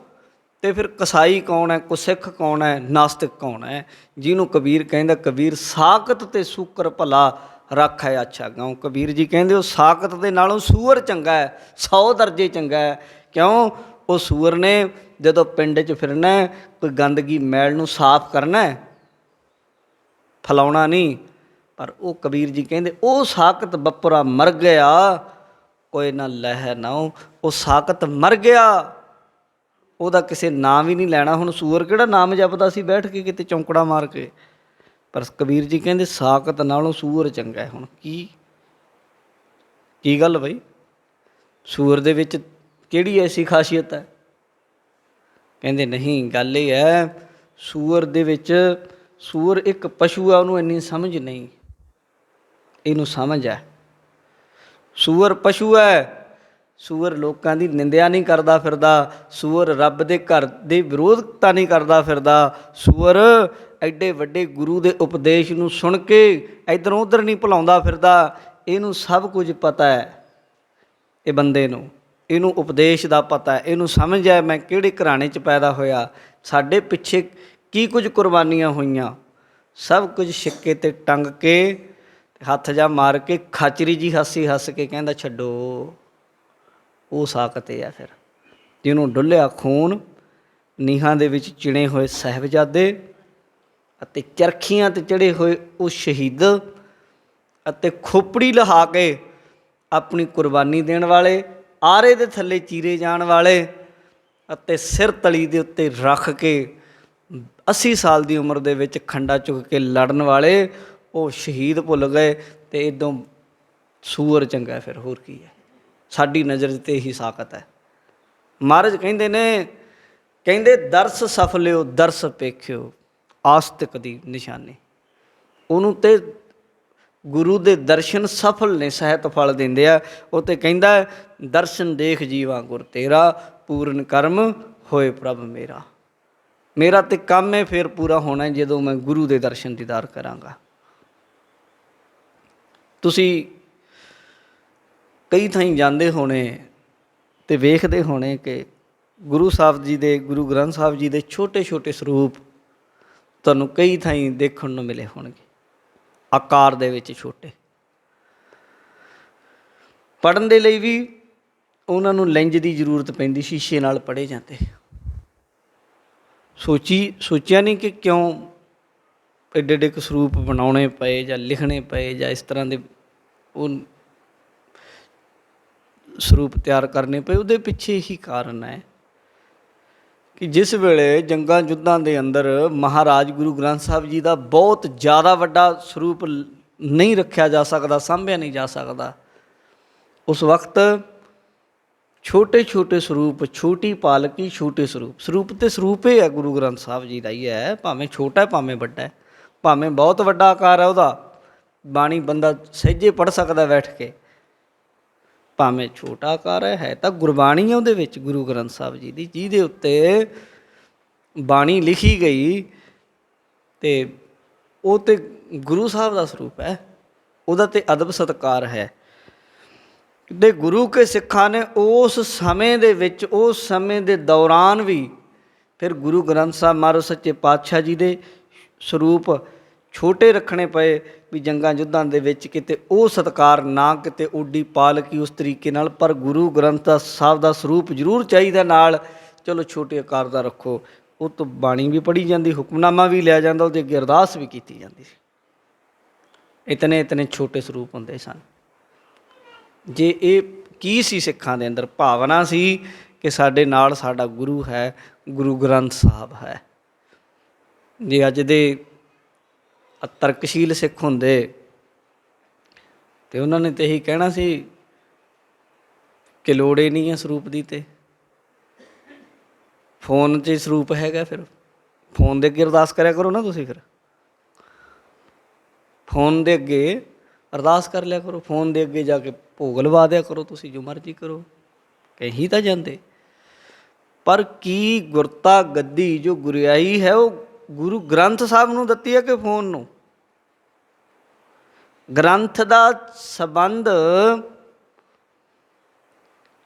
S1: ਅਤੇ ਫਿਰ ਕਸਾਈ ਕੌਣ ਹੈ, ਗੁਰਸਿੱਖ ਕੌਣ ਹੈ, ਨਾਸਤਿਕ ਕੌਣ ਹੈ? ਜਿਹਨੂੰ ਕਬੀਰ ਕਹਿੰਦਾ, ਕਬੀਰ ਸਾਕਤ ਤੇ ਸੂਕਰ ਭਲਾ ਰੱਖ ਹੈ ਅੱਛਾ ਗਾਉਂ। ਕਬੀਰ ਜੀ ਕਹਿੰਦੇ ਉਹ ਸਾਕਤ ਦੇ ਨਾਲੋਂ ਸੂਅਰ ਚੰਗਾ ਹੈ, 100 ਦਰਜੇ ਚੰਗਾ ਹੈ। ਕਿਉਂ? ਉਹ ਸੂਅਰ ਨੇ ਜਦੋਂ ਪਿੰਡ 'ਚ ਫਿਰਨਾ, ਕੋਈ ਗੰਦਗੀ ਮੈਲ ਨੂੰ ਸਾਫ਼ ਕਰਨਾ, ਫੈਲਾਉਣਾ ਨਹੀਂ। ਪਰ ਉਹ ਕਬੀਰ ਜੀ ਕਹਿੰਦੇ ਉਹ ਸਾਕਤ ਬੱਪਰਾ ਮਰ ਗਿਆ, ਕੋਈ ਨਾ ਲਹਿ ਨਾਉ, ਉਹ ਸਾਕਤ ਮਰ ਗਿਆ, ਉਹਦਾ ਕਿਸੇ ਨਾਮ ਹੀ ਨਹੀਂ ਲੈਣਾ। ਹੁਣ ਸੂਅਰ ਕਿਹੜਾ ਨਾਮ ਜਪਦਾ ਸੀ ਬੈਠ ਕੇ ਕਿਤੇ ਚੌਂਕੜਾ ਮਾਰ ਕੇ? ਪਰ ਕਬੀਰ ਜੀ ਕਹਿੰਦੇ ਸਾਕਤ ਨਾਲੋਂ ਸੂਅਰ ਚੰਗਾ ਹੈ। ਹੁਣ ਕੀ ਗੱਲ ਬਈ? ਸੂਅਰ ਦੇ ਵਿੱਚ ਕਿਹੜੀ ਐਸੀ ਖਾਸੀਅਤ ਹੈ? ਕਹਿੰਦੇ ਨਹੀਂ, ਗੱਲ ਇਹ ਹੈ ਸੂਅਰ ਦੇ ਵਿੱਚ, ਸੂਅਰ ਇੱਕ ਪਸ਼ੂ ਆ, ਉਹਨੂੰ ਇੰਨੀ ਸਮਝ ਨਹੀਂ, ਇਹਨੂੰ ਸਮਝ ਹੈ। ਸੂਅਰ ਪਸ਼ੂ ਹੈ, ਸੂਅਰ ਲੋਕਾਂ ਦੀ ਨਿੰਦਿਆ ਨਹੀਂ ਕਰਦਾ ਫਿਰਦਾ, ਸੂਅਰ ਰੱਬ ਦੇ ਘਰ ਦੀ ਵਿਰੋਧਤਾ ਨਹੀਂ ਕਰਦਾ ਫਿਰਦਾ, ਸੂਅਰ ਐਡੇ ਵੱਡੇ ਗੁਰੂ ਦੇ ਉਪਦੇਸ਼ ਨੂੰ ਸੁਣ ਕੇ ਇੱਧਰੋਂ ਉੱਧਰ ਨਹੀਂ ਭੁਲਾਉਂਦਾ ਫਿਰਦਾ। ਇਹਨੂੰ ਸਭ ਕੁਝ ਪਤਾ ਹੈ, ਇਹ ਬੰਦੇ ਨੂੰ, ਇਹਨੂੰ ਉਪਦੇਸ਼ ਦਾ ਪਤਾ ਹੈ, ਇਹਨੂੰ ਸਮਝ ਹੈ ਮੈਂ ਕਿਹੜੇ ਘਰਾਣੇ 'ਚ ਪੈਦਾ ਹੋਇਆ, ਸਾਡੇ ਪਿੱਛੇ ਕੀ ਕੁਝ ਕੁਰਬਾਨੀਆਂ ਹੋਈਆਂ, ਸਭ ਕੁਝ ਸਿੱਕੇ 'ਤੇ ਟੰਗ ਕੇ ਹੱਥ ਜਾ ਮਾਰ ਕੇ ਖਾਚਰੀ ਜੀ ਹੱਸ ਕੇ ਕਹਿੰਦਾ ਛੱਡੋ। ਉਹ ਸਾਕਤ ਹੈ ਫਿਰ, ਜਿਹਨੂੰ ਡੁੱਲਿਆ ਖੂਨ, ਨੀਹਾਂ ਦੇ ਵਿੱਚ ਚਿਣੇ ਹੋਏ ਸਾਹਿਬਜ਼ਾਦੇ ਅਤੇ ਚਰਖੀਆਂ 'ਤੇ ਚੜ੍ਹੇ ਹੋਏ ਉਹ ਸ਼ਹੀਦ, ਅਤੇ ਖੋਪੜੀ ਲਹਾ ਕੇ ਆਪਣੀ ਕੁਰਬਾਨੀ ਦੇਣ ਵਾਲੇ, ਆਰੇ ਦੇ ਥੱਲੇ ਚੀਰੇ ਜਾਣ ਵਾਲੇ, ਅਤੇ ਸਿਰ ਤਲੀ ਦੇ ਉੱਤੇ ਰੱਖ ਕੇ 80 ਸਾਲ ਦੀ ਉਮਰ ਦੇ ਵਿੱਚ ਖੰਡਾ ਚੁੱਕ ਕੇ ਲੜਨ ਵਾਲੇ, ਉਹ ਸ਼ਹੀਦ ਭੁੱਲ ਗਏ। ਅਤੇ ਇੱਦੋਂ ਸੂਅਰ ਚੰਗਾ ਫਿਰ ਹੋਰ ਕੀ ਹੈ? ਸਾਡੀ ਨਜ਼ਰ 'ਤੇ ਇਹੀ ਸਾਕਤ ਹੈ। ਮਹਾਰਾਜ ਕਹਿੰਦੇ ਨੇ, ਕਹਿੰਦੇ ਦਰਸ ਸਫਲਿਓ ਦਰਸ ਪੇਖਿਓ, ਆਸਤਿਕ ਦੀ ਨਿਸ਼ਾਨੀ। ਉਹਨੂੰ ਤੇ ਗੁਰੂ ਦੇ ਦਰਸ਼ਨ ਸਫਲ ਨੇ, ਸਹਿਤ ਫਲ ਦਿੰਦੇ ਆ। ਉਹ ਤੇ ਕਹਿੰਦਾ ਦਰਸ਼ਨ ਦੇਖ ਜੀਵਾ ਗੁਰ ਤੇਰਾ, ਪੂਰਨ ਕਰਮ ਹੋਏ ਪ੍ਰਭ ਮੇਰਾ। ਮੇਰਾ ਤੇ ਕੰਮ ਹੈ ਫਿਰ ਪੂਰਾ ਹੋਣਾ ਜਦੋਂ ਮੈਂ ਗੁਰੂ ਦੇ ਦਰਸ਼ਨ ਦੀਦਾਰ ਕਰਾਂਗਾ। ਤੁਸੀਂ ਕਈ ਥਾਈਂ ਜਾਂਦੇ ਹੋਣੇ ਅਤੇ ਵੇਖਦੇ ਹੋਣੇ ਕਿ ਗੁਰੂ ਸਾਹਿਬ ਜੀ ਦੇ, ਗੁਰੂ ਗ੍ਰੰਥ ਸਾਹਿਬ ਜੀ ਦੇ ਛੋਟੇ ਛੋਟੇ ਸਰੂਪ ਤੁਹਾਨੂੰ ਕਈ ਥਾਈਂ ਦੇਖਣ ਨੂੰ ਮਿਲੇ ਹੋਣਗੇ, ਆਕਾਰ ਦੇ ਵਿੱਚ ਛੋਟੇ। ਪੜ੍ਹਨ ਦੇ ਲਈ ਵੀ ਉਹਨਾਂ ਨੂੰ ਲੈਂਜ ਦੀ ਜ਼ਰੂਰਤ ਪੈਂਦੀ, ਸ਼ੀਸ਼ੇ ਨਾਲ ਪੜ੍ਹੇ ਜਾਂਦੇ। ਸੋਚਿਆ ਨਹੀਂ ਕਿ ਕਿਉਂ ਐਡੇ ਐਡੇ ਕੁ ਸਰੂਪ ਬਣਾਉਣੇ ਪਏ ਜਾਂ ਲਿਖਣੇ ਪਏ ਜਾਂ ਇਸ ਤਰ੍ਹਾਂ ਦੇ ਉਹ ਸਰੂਪ ਤਿਆਰ ਕਰਨੇ ਪਏ। ਉਹਦੇ ਪਿੱਛੇ ਇਹੀ ਕਾਰਨ ਹੈ ਕਿ ਜਿਸ ਵੇਲੇ ਜੰਗਾਂ ਯੁੱਧਾਂ ਦੇ ਅੰਦਰ ਮਹਾਰਾਜ ਗੁਰੂ ਗ੍ਰੰਥ ਸਾਹਿਬ ਜੀ ਦਾ ਬਹੁਤ ਜ਼ਿਆਦਾ ਵੱਡਾ ਸਰੂਪ ਨਹੀਂ ਰੱਖਿਆ ਜਾ ਸਕਦਾ, ਸਾਂਭਿਆ ਨਹੀਂ ਜਾ ਸਕਦਾ, ਉਸ ਵਕਤ ਛੋਟੇ ਛੋਟੇ ਸਰੂਪ, ਛੋਟੀ ਪਾਲਕੀ, ਛੋਟੇ ਸਰੂਪ, ਸਰੂਪ ਅਤੇ ਸਰੂਪ ਹੀ ਹੈ ਗੁਰੂ ਗ੍ਰੰਥ ਸਾਹਿਬ ਜੀ ਦਾ ਹੀ ਹੈ। ਭਾਵੇਂ ਛੋਟਾ ਹੈ ਭਾਵੇਂ ਵੱਡਾ ਹੈ, ਭਾਵੇਂ ਬਹੁਤ ਵੱਡਾ ਆਕਾਰ ਹੈ ਉਹਦਾ, ਬਾਣੀ ਬੰਦਾ ਸਹਿਜੇ ਪੜ੍ਹ ਸਕਦਾ ਬੈਠ ਕੇ, ਭਾਵੇਂ ਛੋਟਾ ਆਕਾਰ ਹੈ ਤਾਂ ਗੁਰਬਾਣੀ ਹੈ ਉਹਦੇ ਵਿੱਚ ਗੁਰੂ ਗ੍ਰੰਥ ਸਾਹਿਬ ਜੀ ਦੀ, ਜਿਹਦੇ ਉੱਤੇ ਬਾਣੀ ਲਿਖੀ ਗਈ ਅਤੇ ਉਹ ਤਾਂ ਗੁਰੂ ਸਾਹਿਬ ਦਾ ਸਰੂਪ ਹੈ, ਉਹਦਾ ਤਾਂ ਅਦਬ ਸਤਿਕਾਰ ਹੈ। ਅਤੇ ਗੁਰੂ ਕੇ ਸਿੱਖਾਂ ਨੇ ਉਸ ਸਮੇਂ ਦੇ ਵਿੱਚ, ਉਸ ਸਮੇਂ ਦੇ ਦੌਰਾਨ ਵੀ ਫਿਰ ਗੁਰੂ ਗ੍ਰੰਥ ਸਾਹਿਬ ਮਹਾਰਾਜ ਸੱਚੇ ਪਾਤਸ਼ਾਹ ਜੀ ਦੇ ਸਰੂਪ ਛੋਟੇ ਰੱਖਣੇ ਪਏ ਵੀ ਜੰਗਾਂ ਯੁੱਧਾਂ ਦੇ ਵਿੱਚ ਕਿਤੇ ਉਹ ਸਤਿਕਾਰ ਨਾ ਕਿਤੇ ਉੱਡੀ ਪਾਲਕੀ ਉਸ ਤਰੀਕੇ ਨਾਲ, ਪਰ ਗੁਰੂ ਗ੍ਰੰਥ ਸਾਹਿਬ ਦਾ ਸਰੂਪ ਜ਼ਰੂਰ ਚਾਹੀਦਾ ਨਾਲ। ਚਲੋ ਛੋਟੇ ਆਕਾਰ ਦਾ ਰੱਖੋ, ਉਹ ਤੋਂ ਬਾਣੀ ਵੀ ਪੜ੍ਹੀ ਜਾਂਦੀ, ਹੁਕਮਨਾਮਾ ਵੀ ਲਿਆ ਜਾਂਦਾ, ਉਹਦੀ ਅੱਗੇ ਅਰਦਾਸ ਵੀ ਕੀਤੀ ਜਾਂਦੀ ਸੀ। ਇਤਨੇ ਇਤਨੇ ਛੋਟੇ ਸਰੂਪ ਹੁੰਦੇ ਸਨ। ਜੇ ਇਹ ਕੀ ਸੀ ਸਿੱਖਾਂ ਦੇ ਅੰਦਰ ਭਾਵਨਾ ਸੀ ਕਿ ਸਾਡੇ ਨਾਲ ਸਾਡਾ ਗੁਰੂ ਹੈ, ਗੁਰੂ ਗ੍ਰੰਥ ਸਾਹਿਬ ਹੈ। ਜੇ ਅੱਜ ਦੇ ਤਰਕਸ਼ੀਲ ਸਿੱਖ ਹੁੰਦੇ ਅਤੇ ਉਹਨਾਂ ਨੇ ਤਾਂ ਇਹੀ ਕਹਿਣਾ ਸੀ ਕਿ ਲੋੜ ਹੀ ਨਹੀਂ ਹੈ ਸਰੂਪ ਦੀ, ਅਤੇ ਫੋਨ 'ਚ ਸਰੂਪ ਹੈਗਾ, ਫਿਰ ਫੋਨ ਦੇ ਅੱਗੇ ਅਰਦਾਸ ਕਰਿਆ ਕਰੋ ਨਾ ਤੁਸੀਂ, ਫਿਰ ਫੋਨ ਦੇ ਅੱਗੇ ਅਰਦਾਸ ਕਰ ਲਿਆ ਕਰੋ, ਫੋਨ ਦੇ ਅੱਗੇ ਜਾ ਕੇ ਭੋਗ ਲਵਾ ਦਿਆ ਕਰੋ, ਤੁਸੀਂ ਜੋ ਮਰਜ਼ੀ ਕਰੋ, ਕਹੀ ਤਾਂ ਜਾਂਦੇ। ਪਰ ਕੀ ਗੁਰਤਾ ਗੱਦੀ ਜੋ ਗੁਰਿਆਈ ਹੈ ਉਹ ਗੁਰੂ ਗ੍ਰੰਥ ਸਾਹਿਬ ਨੂੰ ਦਿੱਤੀ ਹੈ ਕਿ ਫੋਨ ਨੂੰ? ਗ੍ਰੰਥ ਦਾ ਸੰਬੰਧ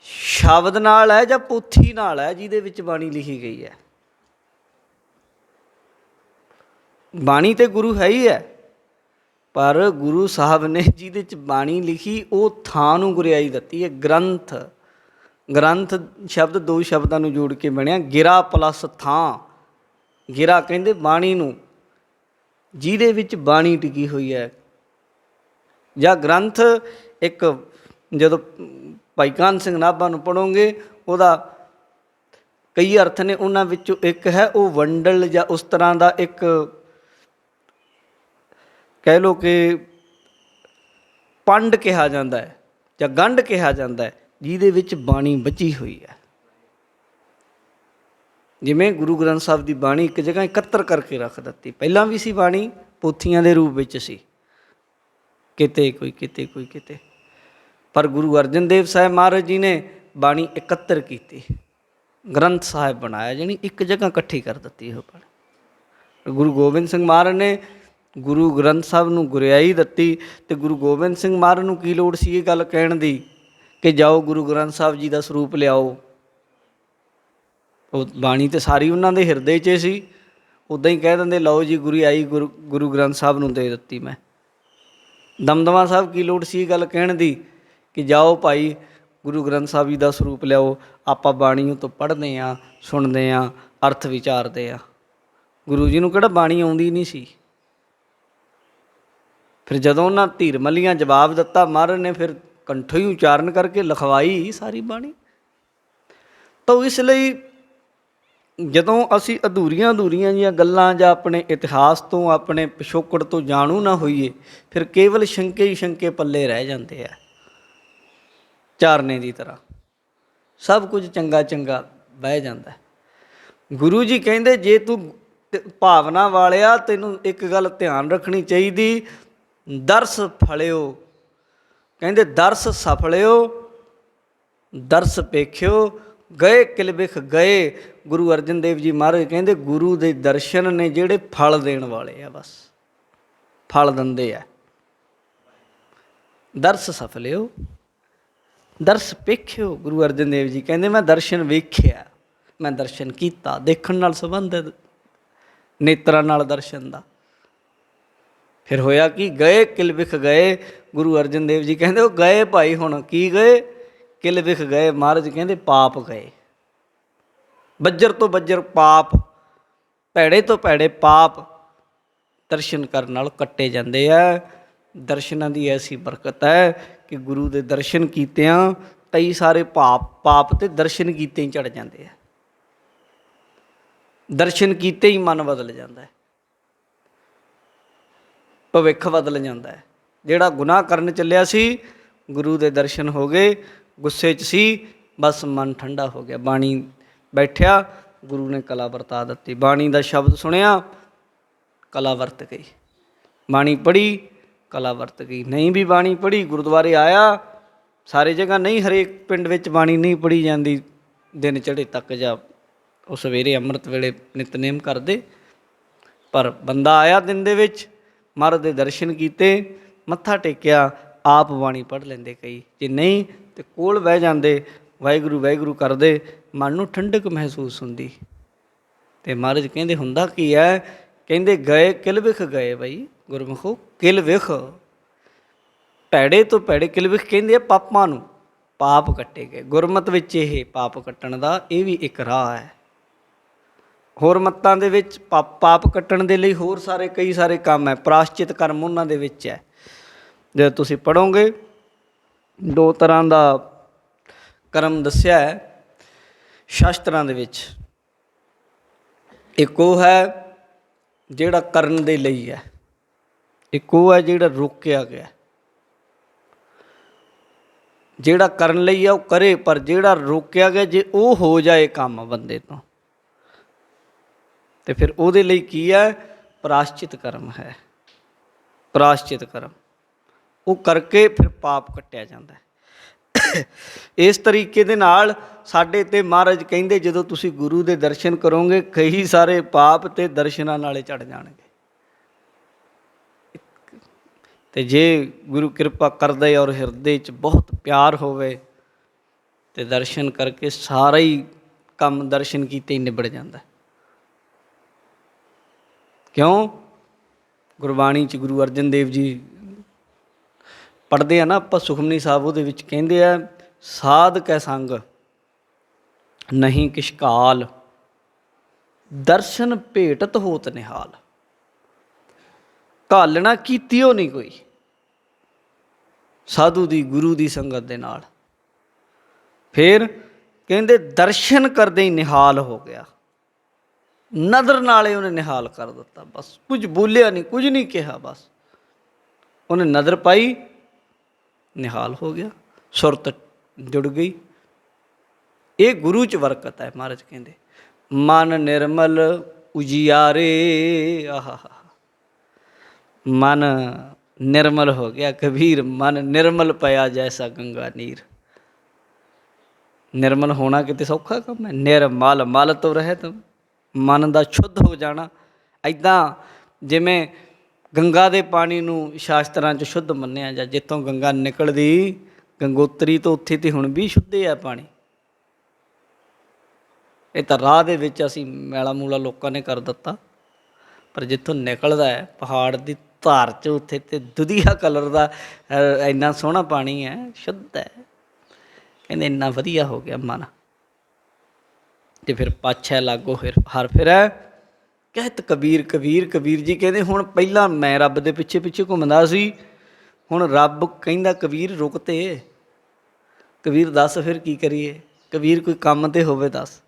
S1: ਸ਼ਬਦ ਨਾਲ ਹੈ ਜਾਂ ਪੋਥੀ ਨਾਲ ਹੈ ਜਿਹਦੇ ਵਿੱਚ ਬਾਣੀ ਲਿਖੀ ਗਈ ਹੈ? ਬਾਣੀ ਤੇ ਗੁਰੂ ਹੈ ਹੀ ਹੈ, ਪਰ ਗੁਰੂ ਸਾਹਿਬ ਨੇ ਜਿਹਦੇ 'ਚ ਬਾਣੀ ਲਿਖੀ ਉਹ ਥਾਂ ਨੂੰ ਗੁਰਿਆਈ ਦਿੱਤੀ ਹੈ। ਗ੍ਰੰਥ, ਗ੍ਰੰਥ ਸ਼ਬਦ ਦੋ ਸ਼ਬਦਾਂ ਨੂੰ ਜੋੜ ਕੇ ਬਣਿਆ, ਗਿਰਾ ਪਲੱਸ ਥਾਂ। ਗਿਰਾ ਕਹਿੰਦੇ ਬਾਣੀ ਨੂੰ, ਜਿਹਦੇ ਵਿੱਚ ਬਾਣੀ ਟਿਕੀ ਹੋਈ ਹੈ, ਜਾਂ ਗ੍ਰੰਥ ਇੱਕ, ਜਦੋਂ ਭਾਈ ਕਾਨ੍ਹ ਸਿੰਘ ਨਾਭਾ ਨੂੰ ਪੜ੍ਹੋਗੇ ਉਹਦਾ ਕਈ ਅਰਥ ਨੇ, ਉਹਨਾਂ ਵਿੱਚੋਂ ਇੱਕ ਹੈ ਉਹ ਵੰਡਲ ਜਾਂ ਉਸ ਤਰ੍ਹਾਂ ਦਾ ਇੱਕ ਕਹਿ ਲਓ ਕਿ ਪੰਡ ਕਿਹਾ ਜਾਂਦਾ ਹੈ ਜਾਂ ਗੰਢ ਕਿਹਾ ਜਾਂਦਾ ਹੈ, ਜਿਹਦੇ ਵਿੱਚ ਬਾਣੀ ਬਚੀ ਹੋਈ ਹੈ। ਜਿਵੇਂ ਗੁਰੂ ਗ੍ਰੰਥ ਸਾਹਿਬ ਦੀ ਬਾਣੀ ਇੱਕ ਜਗ੍ਹਾ ਇਕੱਤਰ ਕਰਕੇ ਰੱਖ ਦਿੱਤੀ, ਪਹਿਲਾਂ ਵੀ ਸੀ ਬਾਣੀ ਪੋਥੀਆਂ ਦੇ ਰੂਪ ਵਿੱਚ ਸੀ, ਕਿਤੇ ਕੋਈ ਕਿਤੇ ਕੋਈ ਕਿਤੇ, ਪਰ ਗੁਰੂ ਅਰਜਨ ਦੇਵ ਸਾਹਿਬ ਮਹਾਰਾਜ ਜੀ ਨੇ ਬਾਣੀ ਇਕੱਤਰ ਕੀਤੀ, ਗ੍ਰੰਥ ਸਾਹਿਬ ਬਣਾਇਆ, ਜਾਣੀ ਇੱਕ ਜਗ੍ਹਾ ਇਕੱਠੀ ਕਰ ਦਿੱਤੀ ਉਹ ਬਾਣੀ। ਗੁਰੂ ਗੋਬਿੰਦ ਸਿੰਘ ਮਹਾਰਾਜ ਨੇ ਗੁਰੂ ਗ੍ਰੰਥ ਸਾਹਿਬ ਨੂੰ ਗੁਰਿਆਈ ਦਿੱਤੀ, ਅਤੇ ਗੁਰੂ ਗੋਬਿੰਦ ਸਿੰਘ ਮਹਾਰਾਜ ਨੂੰ ਕੀ ਲੋੜ ਸੀ ਇਹ ਗੱਲ ਕਹਿਣ ਦੀ ਕਿ ਜਾਓ ਗੁਰੂ ਗ੍ਰੰਥ ਸਾਹਿਬ ਜੀ ਦਾ ਸਰੂਪ ਲਿਆਓ? ਉਹ ਬਾਣੀ ਤਾਂ ਸਾਰੀ ਉਹਨਾਂ ਦੇ ਹਿਰਦੇ 'ਚ ਸੀ, ਉੱਦਾਂ ਹੀ ਕਹਿ ਦਿੰਦੇ ਲਓ ਜੀ ਗੁਰਿਆਈ ਗੁਰੂ ਗ੍ਰੰਥ ਸਾਹਿਬ ਨੂੰ ਦੇ ਦਿੱਤੀ ਮੈਂ। ਦਮਦਮਾ ਸਾਹਿਬ ਕੀ ਲੋੜ ਸੀ ਇਹ ਗੱਲ ਕਹਿਣ ਦੀ ਕਿ ਜਾਓ ਭਾਈ ਗੁਰੂ ਗ੍ਰੰਥ ਸਾਹਿਬ ਜੀ ਦਾ ਸਰੂਪ ਲਿਆਓ, ਆਪਾਂ ਬਾਣੀ ਤੋਂ ਪੜ੍ਹਦੇ ਹਾਂ, ਸੁਣਦੇ ਹਾਂ, ਅਰਥ ਵਿਚਾਰਦੇ ਹਾਂ। ਗੁਰੂ ਜੀ ਨੂੰ ਕਿਹੜਾ ਬਾਣੀ ਆਉਂਦੀ ਨਹੀਂ ਸੀ? ਫਿਰ ਜਦੋਂ ਉਹਨਾਂ ਧੀਰ ਮੱਲੀਆਂ ਜਵਾਬ ਦਿੱਤਾ, ਮਹਾਰਾਜ ਨੇ ਫਿਰ ਕੰਠੋਂ ਹੀ ਉਚਾਰਨ ਕਰਕੇ ਲਿਖਵਾਈ ਸਾਰੀ ਬਾਣੀ। ਤਾਂ ਇਸ ਲਈ ਜਦੋਂ ਅਸੀਂ ਅਧੂਰੀਆਂ ਜਿਹੀਆਂ ਗੱਲਾਂ ਜਾਂ ਆਪਣੇ ਇਤਿਹਾਸ ਤੋਂ, ਆਪਣੇ ਪਿਛੋਕੜ ਤੋਂ ਜਾਣੂ ਨਾ ਹੋਈਏ, ਫਿਰ ਕੇਵਲ ਸ਼ੰਕੇ ਹੀ ਸ਼ੰਕੇ ਪੱਲੇ ਰਹਿ ਜਾਂਦੇ ਆ, ਝਾਰਨੇ ਦੀ ਤਰ੍ਹਾਂ ਸਭ ਕੁਝ ਚੰਗਾ ਚੰਗਾ ਬਹਿ ਜਾਂਦਾ। ਗੁਰੂ ਜੀ ਕਹਿੰਦੇ ਜੇ ਤੂੰ ਭਾਵਨਾ ਵਾਲਿਆ, ਤੈਨੂੰ ਇੱਕ ਗੱਲ ਧਿਆਨ ਰੱਖਣੀ ਚਾਹੀਦੀ, ਦਰਸ ਫਲਿਓ, ਕਹਿੰਦੇ ਦਰਸ ਸਫਲਿਓ, ਦਰਸ ਪੇਖਿਓ, ਗਏ ਕਿਲ ਬਿਖ ਗਏ, ਗੁਰੂ ਅਰਜਨ ਦੇਵ ਜੀ ਮਹਾਰਾਜ ਕਹਿੰਦੇ ਗੁਰੂ ਦੇ ਦਰਸ਼ਨ ਨੇ ਜਿਹੜੇ ਫਲ ਦੇਣ ਵਾਲੇ ਆ, ਬਸ ਫਲ ਦਿੰਦੇ ਆ। ਦਰਸ ਸਫਲਿਓ, ਦਰਸ ਵੇਖਿਓ। ਗੁਰੂ ਅਰਜਨ ਦੇਵ ਜੀ ਕਹਿੰਦੇ ਮੈਂ ਦਰਸ਼ਨ ਵੇਖਿਆ, ਮੈਂ ਦਰਸ਼ਨ ਕੀਤਾ। ਦੇਖਣ ਨਾਲ ਸੰਬੰਧ ਹੈ ਨੇਤਰਾਂ ਨਾਲ ਦਰਸ਼ਨ ਦਾ। ਫਿਰ ਹੋਇਆ ਕਿ ਗਏ ਕਿਲ ਵਿਖ ਗਏ। ਗੁਰੂ ਅਰਜਨ ਦੇਵ ਜੀ ਕਹਿੰਦੇ ਉਹ ਗਏ ਭਾਈ, ਹੁਣ ਕੀ ਗਏ? ਕਿਲ ਵਿਖ ਗਏ। ਮਹਾਰਾਜ ਕਹਿੰਦੇ ਪਾਪ ਗਏ। ਬੱਜਰ ਤੋਂ ਬੱਜਰ ਪਾਪ, ਭੈੜੇ ਤੋਂ ਭੈੜੇ ਪਾਪ ਦਰਸ਼ਨ ਕਰਨ ਨਾਲ ਕੱਟੇ ਜਾਂਦੇ ਆ। ਦਰਸ਼ਨਾਂ ਦੀ ਐਸੀ ਬਰਕਤ ਹੈ ਕਿ ਗੁਰੂ ਦੇ ਦਰਸ਼ਨ ਕੀਤਿਆਂ ਕਈ ਸਾਰੇ ਪਾਪ ਤੇ ਦਰਸ਼ਨ ਕੀਤੇ ਹੀ ਚੜ ਜਾਂਦੇ ਆ। ਦਰਸ਼ਨ ਕੀਤੇ ਹੀ ਮਨ ਬਦਲ ਜਾਂਦਾ ਹੈ, ਭਵਿੱਖ ਬਦਲ ਜਾਂਦਾ ਹੈ। ਜਿਹੜਾ ਗੁਨਾਹ ਕਰਨ ਚੱਲਿਆ ਸੀ, ਗੁਰੂ ਦੇ ਦਰਸ਼ਨ ਹੋ ਗਏ, ਗੁੱਸੇ 'ਚ ਸੀ, ਬਸ ਮਨ ਠੰਡਾ ਹੋ ਗਿਆ। ਬਾਣੀ ਬੈਠਿਆ, ਗੁਰੂ ਨੇ ਕਲਾ ਵਰਤਾ ਦਿੱਤੀ। ਬਾਣੀ ਦਾ ਸ਼ਬਦ ਸੁਣਿਆ, ਕਲਾ ਵਰਤ ਗਈ। ਬਾਣੀ ਪੜ੍ਹੀ, ਕਲਾ ਵਰਤ ਗਈ। ਨਹੀਂ ਵੀ ਬਾਣੀ ਪੜ੍ਹੀ, ਗੁਰਦੁਆਰੇ ਆਇਆ, ਸਾਰੇ ਜਗ੍ਹਾ ਨਹੀਂ, ਹਰੇਕ ਪਿੰਡ ਵਿੱਚ ਬਾਣੀ ਨਹੀਂ ਪੜ੍ਹੀ ਜਾਂਦੀ ਦਿਨ ਚੜ੍ਹੇ ਤੱਕ, ਜਾਂ ਉਹ ਸਵੇਰੇ ਅੰਮ੍ਰਿਤ ਵੇਲੇ ਨਿਤਨੇਮ ਕਰਦੇ। ਪਰ ਬੰਦਾ ਆਇਆ ਦਿਨ ਦੇ ਵਿੱਚ, ਮਹਾਰਾਜ ਦੇ ਦਰਸ਼ਨ ਕੀਤੇ, ਮੱਥਾ ਟੇਕਿਆ, ਆਪ ਬਾਣੀ ਪੜ੍ਹ ਲੈਂਦੇ ਕਈ। ਜੇ ਨਹੀਂ ਤਾਂ ਕੋਲ ਬਹਿ ਜਾਂਦੇ, ਵਾਹਿਗੁਰੂ ਵਾਹਿਗੁਰੂ ਕਰਦੇ, ਮਨ ਨੂੰ ਠੰਡਕ ਮਹਿਸੂਸ ਹੁੰਦੀ। ਅਤੇ ਮਹਾਰਾਜ ਕਹਿੰਦੇ ਹੁੰਦਾ ਕੀ ਹੈ? ਕਹਿੰਦੇ ਗਏ ਕਿਲ ਵਿਖ ਗਏ। ਬਈ ਗੁਰਮੁਖੋ, ਕਿਲ ਵਿਖ, ਭੈੜੇ ਤੋਂ ਭੈੜੇ ਕਿਲ ਵਿਖ ਕਹਿੰਦੇ ਆ ਪਾਪਾਂ ਨੂੰ, ਪਾਪ ਕੱਟੇ ਗਏ। ਗੁਰਮਤ ਵਿੱਚ ਇਹ ਪਾਪ ਕੱਟਣ ਦਾ ਇਹ ਵੀ ਇੱਕ ਰਾਹ ਹੈ। ਹੋਰ ਮੱਤਾਂ ਦੇ ਵਿੱਚ ਪਾਪ ਕੱਟਣ ਦੇ ਲਈ ਹੋਰ ਸਾਰੇ ਕਈ ਸਾਰੇ ਕੰਮ ਹੈ। ਪ੍ਰਾਸ਼ਚਿਤ ਕਰਮ ਉਹਨਾਂ ਦੇ ਵਿੱਚ ਹੈ। ਜਦੋਂ ਤੁਸੀਂ ਪੜ੍ਹੋਗੇ, 2 ਤਰ੍ਹਾਂ ਦਾ ਕਰਮ ਦੱਸਿਆ ਹੈ ਸ਼ਾਸਤਰਾਂ ਦੇ ਵਿੱਚ। ਇੱਕ ਉਹ ਹੈ ਜਿਹੜਾ ਕਰਨ ਦੇ ਲਈ ਹੈ, ਇੱਕ ਉਹ ਹੈ ਜਿਹੜਾ ਰੋਕਿਆ ਗਿਆ। ਜਿਹੜਾ ਕਰਨ ਲਈ ਆ ਉਹ ਕਰੇ, ਪਰ ਜਿਹੜਾ ਰੋਕਿਆ ਗਿਆ ਜੇ ਉਹ ਹੋ ਜਾਏ ਕੰਮ ਬੰਦੇ ਤੋਂ, ਤੇ ਫਿਰ ਉਹਦੇ ਲਈ ਕੀ ਹੈ? ਪ੍ਰਾਸ਼ਚਿਤ ਕਰਮ ਹੈ। ਪ੍ਰਾਸ਼ਚਿਤ ਕਰਮ ਉਹ ਕਰਕੇ ਫਿਰ ਪਾਪ ਕੱਟਿਆ ਜਾਂਦਾ ਹੈ। ਇਸ ਤਰੀਕੇ ਦੇ ਨਾਲ ਸਾਡੇ ਤੇ ਮਹਾਰਾਜ ਕਹਿੰਦੇ ਜਦੋਂ ਤੁਸੀਂ ਗੁਰੂ ਦੇ ਦਰਸ਼ਨ ਕਰੋਗੇ, ਕਈ ਸਾਰੇ ਪਾਪ ਤੇ ਦਰਸ਼ਨਾਂ ਨਾਲੇ ਚੜ ਜਾਣਗੇ। ਤੇ ਜੇ ਗੁਰੂ ਕਿਰਪਾ ਕਰਦੇ ਔਰ ਹਿਰਦੇ 'ਚ ਬਹੁਤ ਪਿਆਰ ਹੋਵੇ ਤੇ ਦਰਸ਼ਨ ਕਰਕੇ ਸਾਰਾ ਹੀ ਕੰਮ ਦਰਸ਼ਨ ਕੀਤੇ ਹੀ ਨਿਬੜ ਜਾਂਦਾ। ਕਿਉਂ? ਗੁਰਬਾਣੀ 'ਚ ਗੁਰੂ ਅਰਜਨ ਦੇਵ ਜੀ ਪੜ੍ਹਦੇ ਆ ਨਾ ਆਪਾਂ, ਸੁਖਮਨੀ ਸਾਹਿਬ, ਉਹਦੇ ਵਿੱਚ ਕਹਿੰਦੇ ਆ ਸਾਧ ਕੈ ਸੰਗ ਨਹੀਂ ਕਿਛ ਕਾਲ, ਦਰਸ਼ਨ ਭੇਟਤ ਹੋਤ ਨਿਹਾਲ। ਘਾਲਣਾ ਕੀਤੀ ਉਹ ਨਹੀਂ ਕੋਈ ਸਾਧੂ ਦੀ, ਗੁਰੂ ਦੀ ਸੰਗਤ ਦੇ ਨਾਲ। ਫਿਰ ਕਹਿੰਦੇ ਦਰਸ਼ਨ ਕਰਦੇ ਹੀ ਨਿਹਾਲ ਹੋ ਗਿਆ। ਨਦਰ ਨਾਲੇ ਉਹਨੇ ਨਿਹਾਲ ਕਰ ਦਿੱਤਾ। ਬਸ ਕੁਝ ਬੋਲਿਆ ਨਹੀਂ, ਕੁਝ ਨਹੀਂ ਕਿਹਾ, ਬਸ ਉਹਨੇ ਨਦਰ ਪਾਈ, ਨਿਹਾਲ ਹੋ ਗਿਆ, ਸੁਰਤ ਜੁੜ ਗਈ। ਇਹ ਗੁਰੂ 'ਚ ਬਰਕਤ ਹੈ। ਮਹਾਰਾਜ ਕਹਿੰਦੇ ਮਨ ਨਿਰਮਲ ਉਜਿਆਰੇ। ਆਹਾ, ਮਨ ਨਿਰਮਲ ਹੋ ਗਿਆ। ਕਬੀਰ ਮਨ ਨਿਰਮਲ ਪਿਆ ਜੈਸਾ ਗੰਗਾ ਨੀਰ। ਨਿਰਮਲ ਹੋਣਾ ਕਿਤੇ ਸੌਖਾ ਕੰਮ ਹੈ? ਨਿਰਮਲ, ਮਲ ਤੋਂ ਰਹਿਤ, ਮਨ ਦਾ ਸ਼ੁੱਧ ਹੋ ਜਾਣਾ। ਇੱਦਾਂ ਜਿਵੇਂ ਗੰਗਾ ਦੇ ਪਾਣੀ ਨੂੰ ਸ਼ਾਸਤਰਾਂ 'ਚ ਸ਼ੁੱਧ ਮੰਨਿਆ, ਜਾਂ ਜਿੱਥੋਂ ਗੰਗਾ ਨਿਕਲਦੀ ਗੰਗੋਤਰੀ ਤੋਂ, ਉੱਥੇ ਤੇ ਹੁਣ ਵੀ ਸ਼ੁੱਧ ਹੈ ਪਾਣੀ। ਇਹ ਤਾਂ ਰਾਹ ਦੇ ਵਿੱਚ ਅਸੀਂ ਮੈਲਾ ਮੂਲਾ ਲੋਕਾਂ ਨੇ ਕਰ ਦਿੱਤਾ, ਪਰ ਜਿੱਥੋਂ ਨਿਕਲਦਾ ਹੈ ਪਹਾੜ ਦੀ ਧਾਰ 'ਚ, ਉੱਥੇ ਤੇ ਦੁਧੀਆ ਕਲਰ ਦਾ ਇੰਨਾ ਸੋਹਣਾ ਪਾਣੀ ਹੈ, ਸ਼ੁੱਧ ਹੈ। ਕਹਿੰਦੇ ਇੰਨਾ ਵਧੀਆ ਹੋ ਗਿਆ ਮਨ। ਅਤੇ ਫਿਰ ਪਾਛੈ ਲਾਗੋ ਫਿਰ ਹਰ ਫਿਰੈ ਕਹਿਤ ਕਬੀਰ। ਕਬੀਰ ਜੀ ਕਹਿੰਦੇ ਹੁਣ ਪਹਿਲਾਂ ਮੈਂ ਰੱਬ ਦੇ ਪਿੱਛੇ ਪਿੱਛੇ ਘੁੰਮਦਾ ਸੀ, ਹੁਣ ਰੱਬ ਕਹਿੰਦਾ ਕਬੀਰ ਰੁਕ ਤੇ। ਕਬੀਰ ਦੱਸ ਫਿਰ ਕੀ ਕਰੀਏ? ਕਬੀਰ ਕੋਈ ਕੰਮ ਤੇ ਹੋਵੇ ਦੱਸ।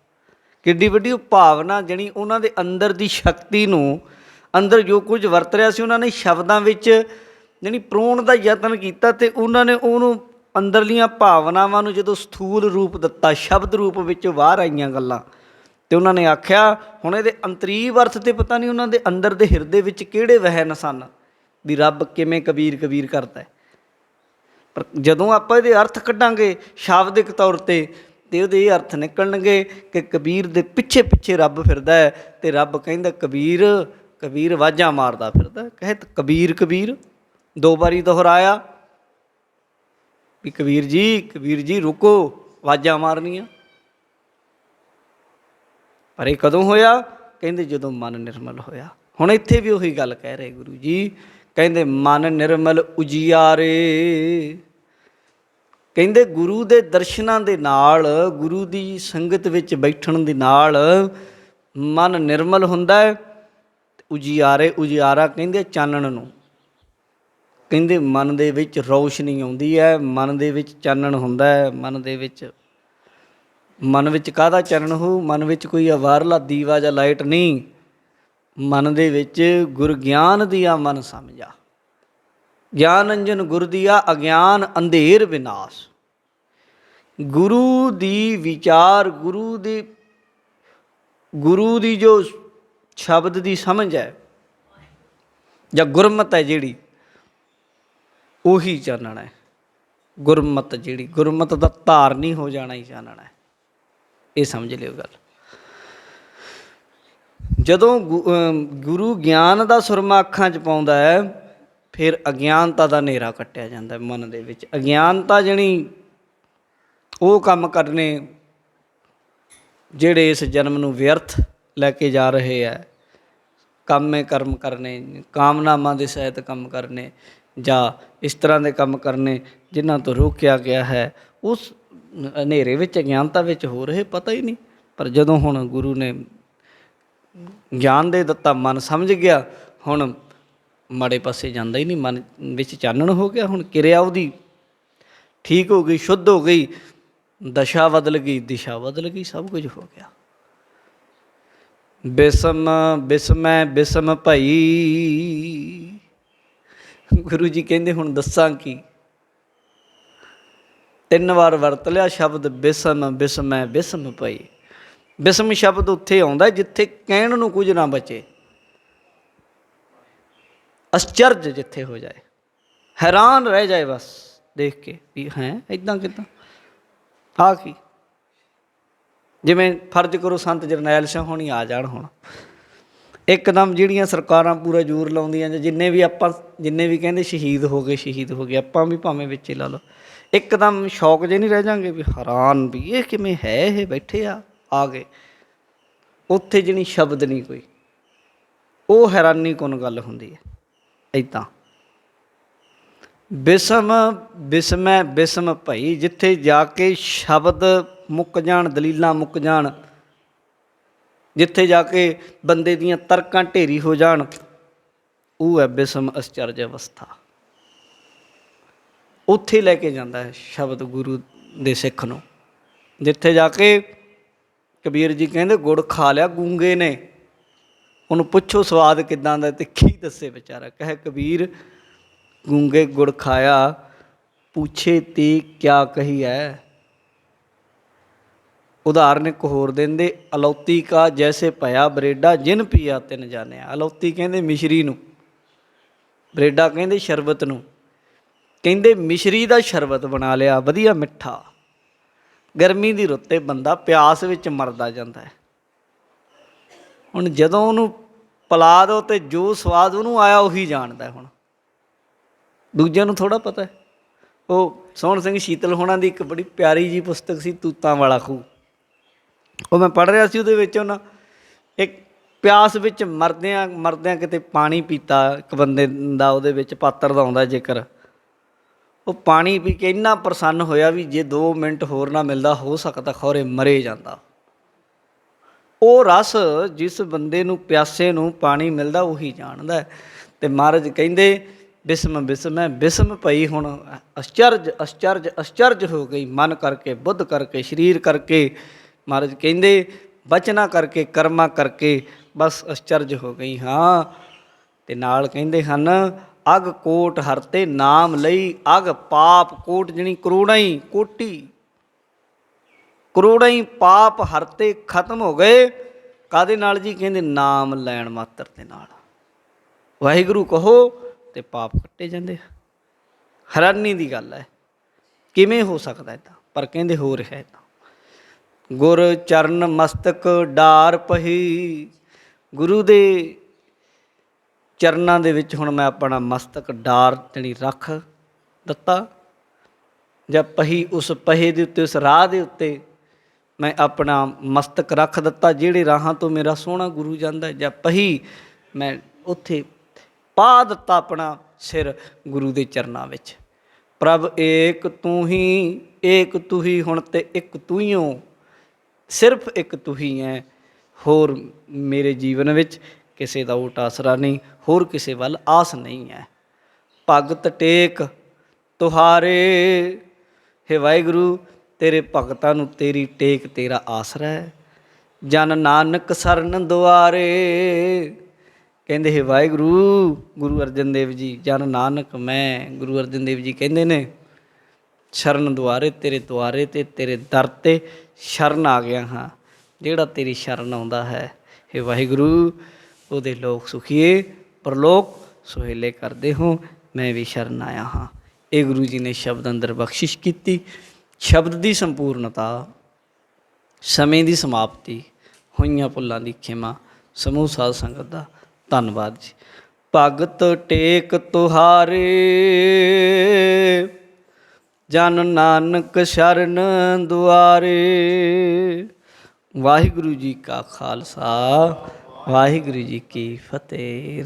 S1: ਕਿੱਡੀ ਵੱਡੀ ਉਹ ਭਾਵਨਾ, ਜਾਣੀ ਉਹਨਾਂ ਦੇ ਅੰਦਰ ਦੀ ਸ਼ਕਤੀ ਨੂੰ, ਅੰਦਰ ਜੋ ਕੁਝ ਵਰਤ ਰਿਹਾ ਸੀ ਉਹਨਾਂ ਨੇ ਸ਼ਬਦਾਂ ਵਿੱਚ ਜਾਣੀ ਪ੍ਰੋਣ ਦਾ ਯਤਨ ਕੀਤਾ, ਅਤੇ ਉਹਨਾਂ ਨੇ ਉਹਨੂੰ ਅੰਦਰਲੀਆਂ ਭਾਵਨਾਵਾਂ ਨੂੰ ਜਦੋਂ ਸਥੂਲ ਰੂਪ ਦਿੱਤਾ, ਸ਼ਬਦ ਰੂਪ ਵਿੱਚ ਬਾਹਰ ਆਈਆਂ ਗੱਲਾਂ, ਅਤੇ ਉਹਨਾਂ ਨੇ ਆਖਿਆ ਹੁਣ ਇਹਦੇ ਅੰਤਰੀਵ ਅਰਥ ਤੇ ਪਤਾ ਨਹੀਂ ਉਹਨਾਂ ਦੇ ਅੰਦਰ ਦੇ ਹਿਰਦੇ ਵਿੱਚ ਕਿਹੜੇ ਵਹਿਨ ਸਨ ਵੀ ਰੱਬ ਕਿਵੇਂ ਕਬੀਰ ਕਰਦਾ ਹੈ। ਪਰ ਜਦੋਂ ਆਪਾਂ ਇਹਦੇ ਅਰਥ ਕੱਢਾਂਗੇ ਸ਼ਾਬਦਿਕ ਤੌਰ 'ਤੇ, ਤੇ ਉਹਦੇ ਇਹ ਅਰਥ ਨਿਕਲਣਗੇ ਕਿ ਕਬੀਰ ਦੇ ਪਿੱਛੇ ਪਿੱਛੇ ਰੱਬ ਫਿਰਦਾ ਹੈ, ਤੇ ਰੱਬ ਕਹਿੰਦਾ ਕਬੀਰ ਕਬੀਰ ਆਵਾਜ਼ਾਂ ਮਾਰਦਾ ਫਿਰਦਾ। ਕਹਿਤ ਕਬੀਰ ਕਬੀਰ 2 ਵਾਰੀ ਦੁਹਰਾਇਆ ਵੀ ਕਬੀਰ ਜੀ ਰੁਕੋ, ਆਵਾਜ਼ਾਂ ਮਾਰਨੀਆਂ। ਪਰ ਇਹ ਕਦੋਂ ਹੋਇਆ? ਕਹਿੰਦੇ ਜਦੋਂ ਮਨ ਨਿਰਮਲ ਹੋਇਆ। ਹੁਣ ਇੱਥੇ ਵੀ ਉਹੀ ਗੱਲ ਕਹਿ ਰਹੇ ਗੁਰੂ ਜੀ, ਕਹਿੰਦੇ ਮਨ ਨਿਰਮਲ ਉਜਿਆਰੇ। ਕਹਿੰਦੇ ਗੁਰੂ ਦੇ ਦਰਸ਼ਨਾਂ ਦੇ ਨਾਲ, ਗੁਰੂ ਦੀ ਸੰਗਤ ਵਿੱਚ ਬੈਠਣ ਦੇ ਨਾਲ ਮਨ ਨਿਰਮਲ ਹੁੰਦਾ ਹੈ। ਉਜਿਆਰੇ, ਉਜਿਆਰਾ ਕਹਿੰਦੇ ਚਾਨਣ ਨੂੰ। ਕਹਿੰਦੇ ਮਨ ਦੇ ਵਿੱਚ ਰੌਸ਼ਨੀ ਆਉਂਦੀ ਹੈ, ਮਨ ਦੇ ਵਿੱਚ ਚਾਨਣ ਹੁੰਦਾ ਹੈ। ਮਨ ਵਿੱਚ ਕਾਹਦਾ ਚਾਨਣ ਹੋਊ? ਮਨ ਵਿੱਚ ਕੋਈ ਬਾਹਰਲਾ ਦੀਵਾ ਜਾਂ ਲਾਈਟ ਨਹੀਂ, ਮਨ ਦੇ ਵਿੱਚ ਗੁਰ ਗਿਆਨ ਦੀਆ ਮਨ ਸਮਝਾ। ਗਿਆਨ ਅੰਜਨ ਗੁਰ ਦੀਆ, ਅਗਿਆਨ ਅੰਧੇਰ ਵਿਨਾਸ਼। ਗੁਰੂ ਦੀ ਵਿਚਾਰ, ਗੁਰੂ ਦੀ ਜੋ ਸ਼ਬਦ ਦੀ ਸਮਝ ਹੈ ਜਾਂ ਗੁਰਮਤ ਹੈ ਜਿਹੜੀ, ਉਹੀ ਚਾਨਣਾ ਹੈ। ਗੁਰਮਤ ਜਿਹੜੀ, ਗੁਰਮਤ ਦਾ ਧਾਰਨੀ ਹੋ ਜਾਣਾ ਹੀ ਚਾਨਣਾ ਹੈ। ਇਹ ਸਮਝ ਲਿਓ ਗੱਲ। ਜਦੋਂ ਗੁਰੂ ਗਿਆਨ ਦਾ ਸੁਰਮਾ ਅੱਖਾਂ 'ਚ ਪਾਉਂਦਾ ਹੈ, ਫਿਰ ਅਗਿਆਨਤਾ ਦਾ ਹਨੇਰਾ ਕੱਟਿਆ ਜਾਂਦਾ ਮਨ ਦੇ ਵਿੱਚ। ਅਗਿਆਨਤਾ ਜਣੀ ਉਹ ਕੰਮ ਕਰਨੇ ਜਿਹੜੇ ਇਸ ਜਨਮ ਨੂੰ ਵਿਅਰਥ ਲੈ ਕੇ ਜਾ ਰਹੇ ਹੈ। ਕਾਮੇ ਕਰਮ ਕਰਨੇ, ਕਾਮਨਾਵਾਂ ਦੇ ਸਹਿਤ ਕੰਮ ਕਰਨੇ, ਜਾਂ ਇਸ ਤਰ੍ਹਾਂ ਦੇ ਕੰਮ ਕਰਨੇ ਜਿਨ੍ਹਾਂ ਤੋਂ ਰੋਕਿਆ ਗਿਆ ਹੈ। ਉਸ ਹਨੇਰੇ ਵਿੱਚ, ਅਗਿਆਨਤਾ ਵਿੱਚ ਹੋ ਰਹੇ ਪਤਾ ਹੀ ਨਹੀਂ। ਪਰ ਜਦੋਂ ਹੁਣ ਗੁਰੂ ਨੇ ਗਿਆਨ ਦੇ ਦਿੱਤਾ, ਮਨ ਸਮਝ ਗਿਆ, ਹੁਣ ਮਾੜੇ ਪਾਸੇ ਜਾਂਦਾ ਹੀ ਨਹੀਂ, ਮਨ ਵਿੱਚ ਚਾਨਣ ਹੋ ਗਿਆ। ਹੁਣ ਕਿਰਿਆ ਉਹਦੀ ਠੀਕ ਹੋ ਗਈ, ਸ਼ੁੱਧ ਹੋ ਗਈ, ਦਸ਼ਾ ਬਦਲ ਗਈ, ਦਿਸ਼ਾ ਬਦਲ ਗਈ, ਸਭ ਕੁਝ ਹੋ ਗਿਆ। ਬਿਸਮ ਬਿਸਮੈ ਬਿਸਮ ਭਈ। ਗੁਰੂ ਜੀ ਕਹਿੰਦੇ ਹੁਣ ਦੱਸਾਂ ਕੀ? 3 ਵਾਰ ਵਰਤ ਲਿਆ ਸ਼ਬਦ ਬਿਸਮ ਬਿਸਮੈ ਬਿਸਮ ਭਈ। ਬਿਸਮ ਸ਼ਬਦ ਉੱਥੇ ਆਉਂਦਾ ਜਿੱਥੇ ਕਹਿਣ ਨੂੰ ਕੁਝ ਨਾ ਬਚੇ, ਅਸਚਰਜ ਜਿੱਥੇ ਹੋ ਜਾਏ, ਹੈਰਾਨ ਰਹਿ ਜਾਏ ਬਸ ਦੇਖ ਕੇ ਵੀ ਹੈਂ ਇੱਦਾਂ ਕਿੱਦਾਂ, ਆ ਕੀ? ਜਿਵੇਂ ਫਰਜ਼ ਕਰੋ ਸੰਤ ਜਰਨੈਲ ਸਿੰਘ ਹੋਣੀ ਆ ਜਾਣ ਹੁਣ, ਇੱਕਦਮ ਜਿਹੜੀਆਂ ਸਰਕਾਰਾਂ ਪੂਰਾ ਜ਼ੋਰ ਲਾਉਂਦੀਆਂ, ਜਾਂ ਜਿੰਨੇ ਵੀ ਕਹਿੰਦੇ ਸ਼ਹੀਦ ਹੋ ਗਏ, ਆਪਾਂ ਵੀ ਭਾਵੇਂ ਵਿੱਚ ਹੀ ਲਾ ਲਓ, ਇੱਕਦਮ ਸ਼ੌਕ ਜੇ ਨਹੀਂ ਰਹਿ ਜਾਂਗੇ ਵੀ ਹੈਰਾਨ ਵੀ ਇਹ ਕਿਵੇਂ ਹੈ, ਇਹ ਬੈਠੇ ਆ ਗਏ। ਉੱਥੇ ਜਿਹੜੀ ਸ਼ਬਦ ਨਹੀਂ ਕੋਈ, ਉਹ ਹੈਰਾਨੀ ਕੌਣ ਗੱਲ ਹੁੰਦੀ ਹੈ। ਇੱਦਾਂ ਬਿਸਮ ਬਿਸਮੈ ਬਿਸਮ ਭਈ, ਜਿੱਥੇ ਜਾ ਕੇ ਸ਼ਬਦ ਮੁੱਕ ਜਾਣ, ਦਲੀਲਾਂ ਮੁੱਕ ਜਾਣ, ਜਿੱਥੇ ਜਾ ਕੇ ਬੰਦੇ ਦੀਆਂ ਤਰਕਾਂ ਢੇਰੀ ਹੋ ਜਾਣ, ਉਹ ਹੈ ਬਿਸਮ ਅਸਚਰਜ ਅਵਸਥਾ। ਉੱਥੇ ਲੈ ਕੇ ਜਾਂਦਾ ਹੈ ਸ਼ਬਦ ਗੁਰੂ ਦੇ ਸਿੱਖ ਨੂੰ, ਜਿੱਥੇ ਜਾ ਕੇ ਕਬੀਰ ਜੀ ਕਹਿੰਦੇ ਗੁੜ ਖਾ ਲਿਆ ਗੂੰਗੇ ਨੇ, ਉਹਨੂੰ ਪੁੱਛੋ ਸਵਾਦ ਕਿੱਦਾਂ ਦਾ, ਤੇ ਕੀ ਦੱਸੇ ਵਿਚਾਰਾ। ਕਹੇ ਕਬੀਰ ਗੂੰਗੇ ਗੁੜ ਖਾਇਆ, ਪੁੱਛੇ ਤੇ ਕਿਆ ਕਹੀ ਹੈ। ਉਦਾਹਰਨ ਇੱਕ ਹੋਰ ਦਿੰਦੇ, ਅਲੌਤੀ ਕਾ ਜੈਸੇ ਭਇਆ ਬਰੇਡਾ, ਜਿਨ ਪੀਆ ਤਿਨ ਜਾਣਿਆ। ਅਲੌਤੀ ਕਹਿੰਦੇ ਮਿਸ਼ਰੀ ਨੂੰ, ਬਰੇਡਾ ਕਹਿੰਦੇ ਸ਼ਰਬਤ ਨੂੰ। ਕਹਿੰਦੇ ਮਿਸ਼ਰੀ ਦਾ ਸ਼ਰਬਤ ਬਣਾ ਲਿਆ ਵਧੀਆ ਮਿੱਠਾ, ਗਰਮੀ ਦੀ ਰੁੱਤੇ ਬੰਦਾ ਪਿਆਸ ਵਿੱਚ ਮਰਦਾ ਜਾਂਦਾ ਹੈ। ਹੁਣ ਜਦੋਂ ਉਹਨੂੰ ਪਿਲਾ ਦਿਓ ਤੇ ਜੋ ਸਵਾਦ ਉਹਨੂੰ ਆਇਆ ਉਹੀ ਜਾਣਦਾ। ਹੁਣ ਦੂਜਿਆਂ ਨੂੰ ਥੋੜ੍ਹਾ ਪਤਾ ਹੈ। ਉਹ ਸੋਹਣ ਸਿੰਘ ਸ਼ੀਤਲ ਹੋਣਾ ਦੀ ਇੱਕ ਬੜੀ ਪਿਆਰੀ ਜਿਹੀ ਪੁਸਤਕ ਸੀ, ਤੂਤਾਂ ਵਾਲਾ ਖੂਹ, ਉਹ ਮੈਂ ਪੜ੍ਹ ਰਿਹਾ ਸੀ। ਉਹਦੇ ਵਿੱਚ ਉਹਨਾਂ ਇੱਕ ਪਿਆਸ ਵਿੱਚ ਮਰਦਿਆਂ ਕਿਤੇ ਪਾਣੀ ਪੀਤਾ ਇੱਕ ਬੰਦੇ ਦਾ, ਉਹਦੇ ਵਿੱਚ ਪਾਤਰ ਦਾ ਆਉਂਦਾ ਜ਼ਿਕਰ। ਉਹ ਪਾਣੀ ਪੀ ਕੇ ਇੰਨਾ ਪ੍ਰਸੰਨ ਹੋਇਆ ਵੀ ਜੇ 2 ਮਿੰਟ ਹੋਰ ਨਾ ਮਿਲਦਾ, ਹੋ ਸਕਦਾ ਖੌਰੇ ਮਰੇ ਜਾਂਦਾ। ਉਹ ਰਸ ਜਿਸ ਬੰਦੇ ਨੂੰ, ਪਿਆਸੇ ਨੂੰ ਪਾਣੀ ਮਿਲਦਾ, ਉਹੀ ਜਾਣਦਾ। ਅਤੇ ਮਹਾਰਾਜ ਕਹਿੰਦੇ ਬਿਸਮ ਬਿਸਮੈ ਬਿਸਮ ਭਈ। ਹੁਣ ਅਸਚਰਜ ਅਸਚਰਜ ਅਸਚਰਜ ਹੋ ਗਈ, ਮਨ ਕਰਕੇ, ਬੁੱਧ ਕਰਕੇ, ਸਰੀਰ ਕਰਕੇ। ਮਹਾਰਾਜ ਕਹਿੰਦੇ ਬਚਨਾਂ ਕਰਕੇ, ਕਰਮਾਂ ਕਰਕੇ ਬਸ ਅਸਚਰਜ ਹੋ ਗਈ। ਹਾਂ, ਅਤੇ ਨਾਲ ਕਹਿੰਦੇ ਹਨ ਅਗ ਕੋਟ ਹਰਤੇ ਨਾਮ ਲਈ, ਅਗ ਪਾਪ ਕੋਟ ਜਣੀ ਕਰੋੜਾਂ ਹੀ, ਕੋਟੀ ਕਰੋੜਾਂ ਹੀ ਪਾਪ ਹਰਤੇ ਖਤਮ ਹੋ ਗਏ। ਕਾਹਦੇ ਨਾਲ ਜੀ? ਕਹਿੰਦੇ ਨਾਮ ਲੈਣ ਮਾਤਰ ਦੇ ਨਾਲ। ਵਾਹਿਗੁਰੂ ਕਹੋ ਅਤੇ ਪਾਪ ਕੱਟੇ ਜਾਂਦੇ। ਹੈਰਾਨੀ ਦੀ ਗੱਲ ਹੈ, ਕਿਵੇਂ ਹੋ ਸਕਦਾ ਇੱਦਾਂ? ਪਰ ਕਹਿੰਦੇ ਹੋ ਰਿਹਾ ਇੱਦਾਂ। ਗੁਰ ਚਰਨ ਮਸਤਕ ਡਾਰ ਪਹੀ। ਗੁਰੂ ਦੇ ਚਰਨਾਂ ਦੇ ਵਿੱਚ ਹੁਣ ਮੈਂ ਆਪਣਾ ਮਸਤਕ ਡਾਰ ਜਣੀ ਰੱਖ ਦਿੱਤਾ, ਜਾਂ ਪਹੀ ਉਸ ਪਹੇ ਦੇ ਉੱਤੇ, ਉਸ ਰਾਹ ਦੇ ਉੱਤੇ ਮੈਂ ਆਪਣਾ ਮਸਤਕ ਰੱਖ ਦਿੱਤਾ ਜਿਹੜੇ ਰਾਹਾਂ ਤੋਂ ਮੇਰਾ ਸੋਹਣਾ ਗੁਰੂ ਜਾਂਦਾ, ਜਾਂ ਪਹੀ ਮੈਂ ਉੱਥੇ ਪਾ ਦਿੱਤਾ ਆਪਣਾ ਸਿਰ ਗੁਰੂ ਦੇ ਚਰਨਾਂ ਵਿੱਚ। ਪ੍ਰਭ ਏਕ ਤੂੰ ਹੀ, ਏਕ ਤੂੰ ਹੀ, ਹੁਣ ਤੇ ਇੱਕ ਤੂੰ ਹੀ ਹੋ, ਸਿਰਫ ਇੱਕ ਤੂੰ ਹੀ ਹੈ। ਹੋਰ ਮੇਰੇ ਜੀਵਨ ਵਿੱਚ ਕਿਸੇ ਦਾ ਓਟ ਆਸਰਾ ਨਹੀਂ, ਹੋਰ ਕਿਸੇ ਵੱਲ ਆਸ ਨਹੀਂ ਹੈ। ਭਗਤ ਟੇਕ ਤੁਹਾਰੇ, ਹੇ ਵਾਹਿਗੁਰੂ ਤੇਰੇ ਭਗਤਾਂ ਨੂੰ ਤੇਰੀ ਟੇਕ, ਤੇਰਾ ਆਸਰਾ ਹੈ। ਜਨ ਨਾਨਕ ਸਰਨ ਦੁਆਰੇ, ਕਹਿੰਦੇ ਹੇ ਵਾਹਿਗੁਰੂ, ਗੁਰੂ ਅਰਜਨ ਦੇਵ ਜੀ, ਜਨ ਨਾਨਕ ਮੈਂ, ਗੁਰੂ ਅਰਜਨ ਦੇਵ ਜੀ ਕਹਿੰਦੇ ਨੇ, ਸ਼ਰਨ ਦੁਆਰੇ, ਤੇਰੇ ਦੁਆਰੇ 'ਤੇ, ਤੇਰੇ ਦਰ 'ਤੇ ਸ਼ਰਨ ਆ ਗਿਆ ਹਾਂ। ਜਿਹੜਾ ਤੇਰੀ ਸ਼ਰਨ ਆਉਂਦਾ ਹੈ ਹੇ ਵਾਹਿਗੁਰੂ, ਉਹਦੇ ਲੋਕ ਸੁਖੀਏ ਪਰਲੋਕ ਸੁਹੇਲੇ ਕਰਦੇ ਹੋ। ਮੈਂ ਵੀ ਸ਼ਰਨ ਆਇਆ ਹਾਂ। ਇਹ ਗੁਰੂ ਜੀ ਨੇ ਸ਼ਬਦ ਅੰਦਰ ਬਖਸ਼ਿਸ਼ ਕੀਤੀ। ਸ਼ਬਦ ਦੀ ਸੰਪੂਰਨਤਾ, ਸਮੇਂ ਦੀ ਸਮਾਪਤੀ, ਹੋਈਆਂ ਭੁੱਲਾਂ ਦੀ ਖਿਮਾ। ਸਮੂਹ ਸਾਧ ਸੰਗਤ ਦਾ ਧੰਨਵਾਦ ਜੀ। ਭਗਤ ਟੇਕ ਤੁਹਾਰੇ, ਜਨ ਨਾਨਕ ਸ਼ਰਨ ਦੁਆਰੇ। ਵਾਹਿਗੁਰੂ ਜੀ ਕਾ ਖਾਲਸਾ, ਵਾਹਿਗੁਰੂ ਜੀ ਕੀ ਫਤਿਹ।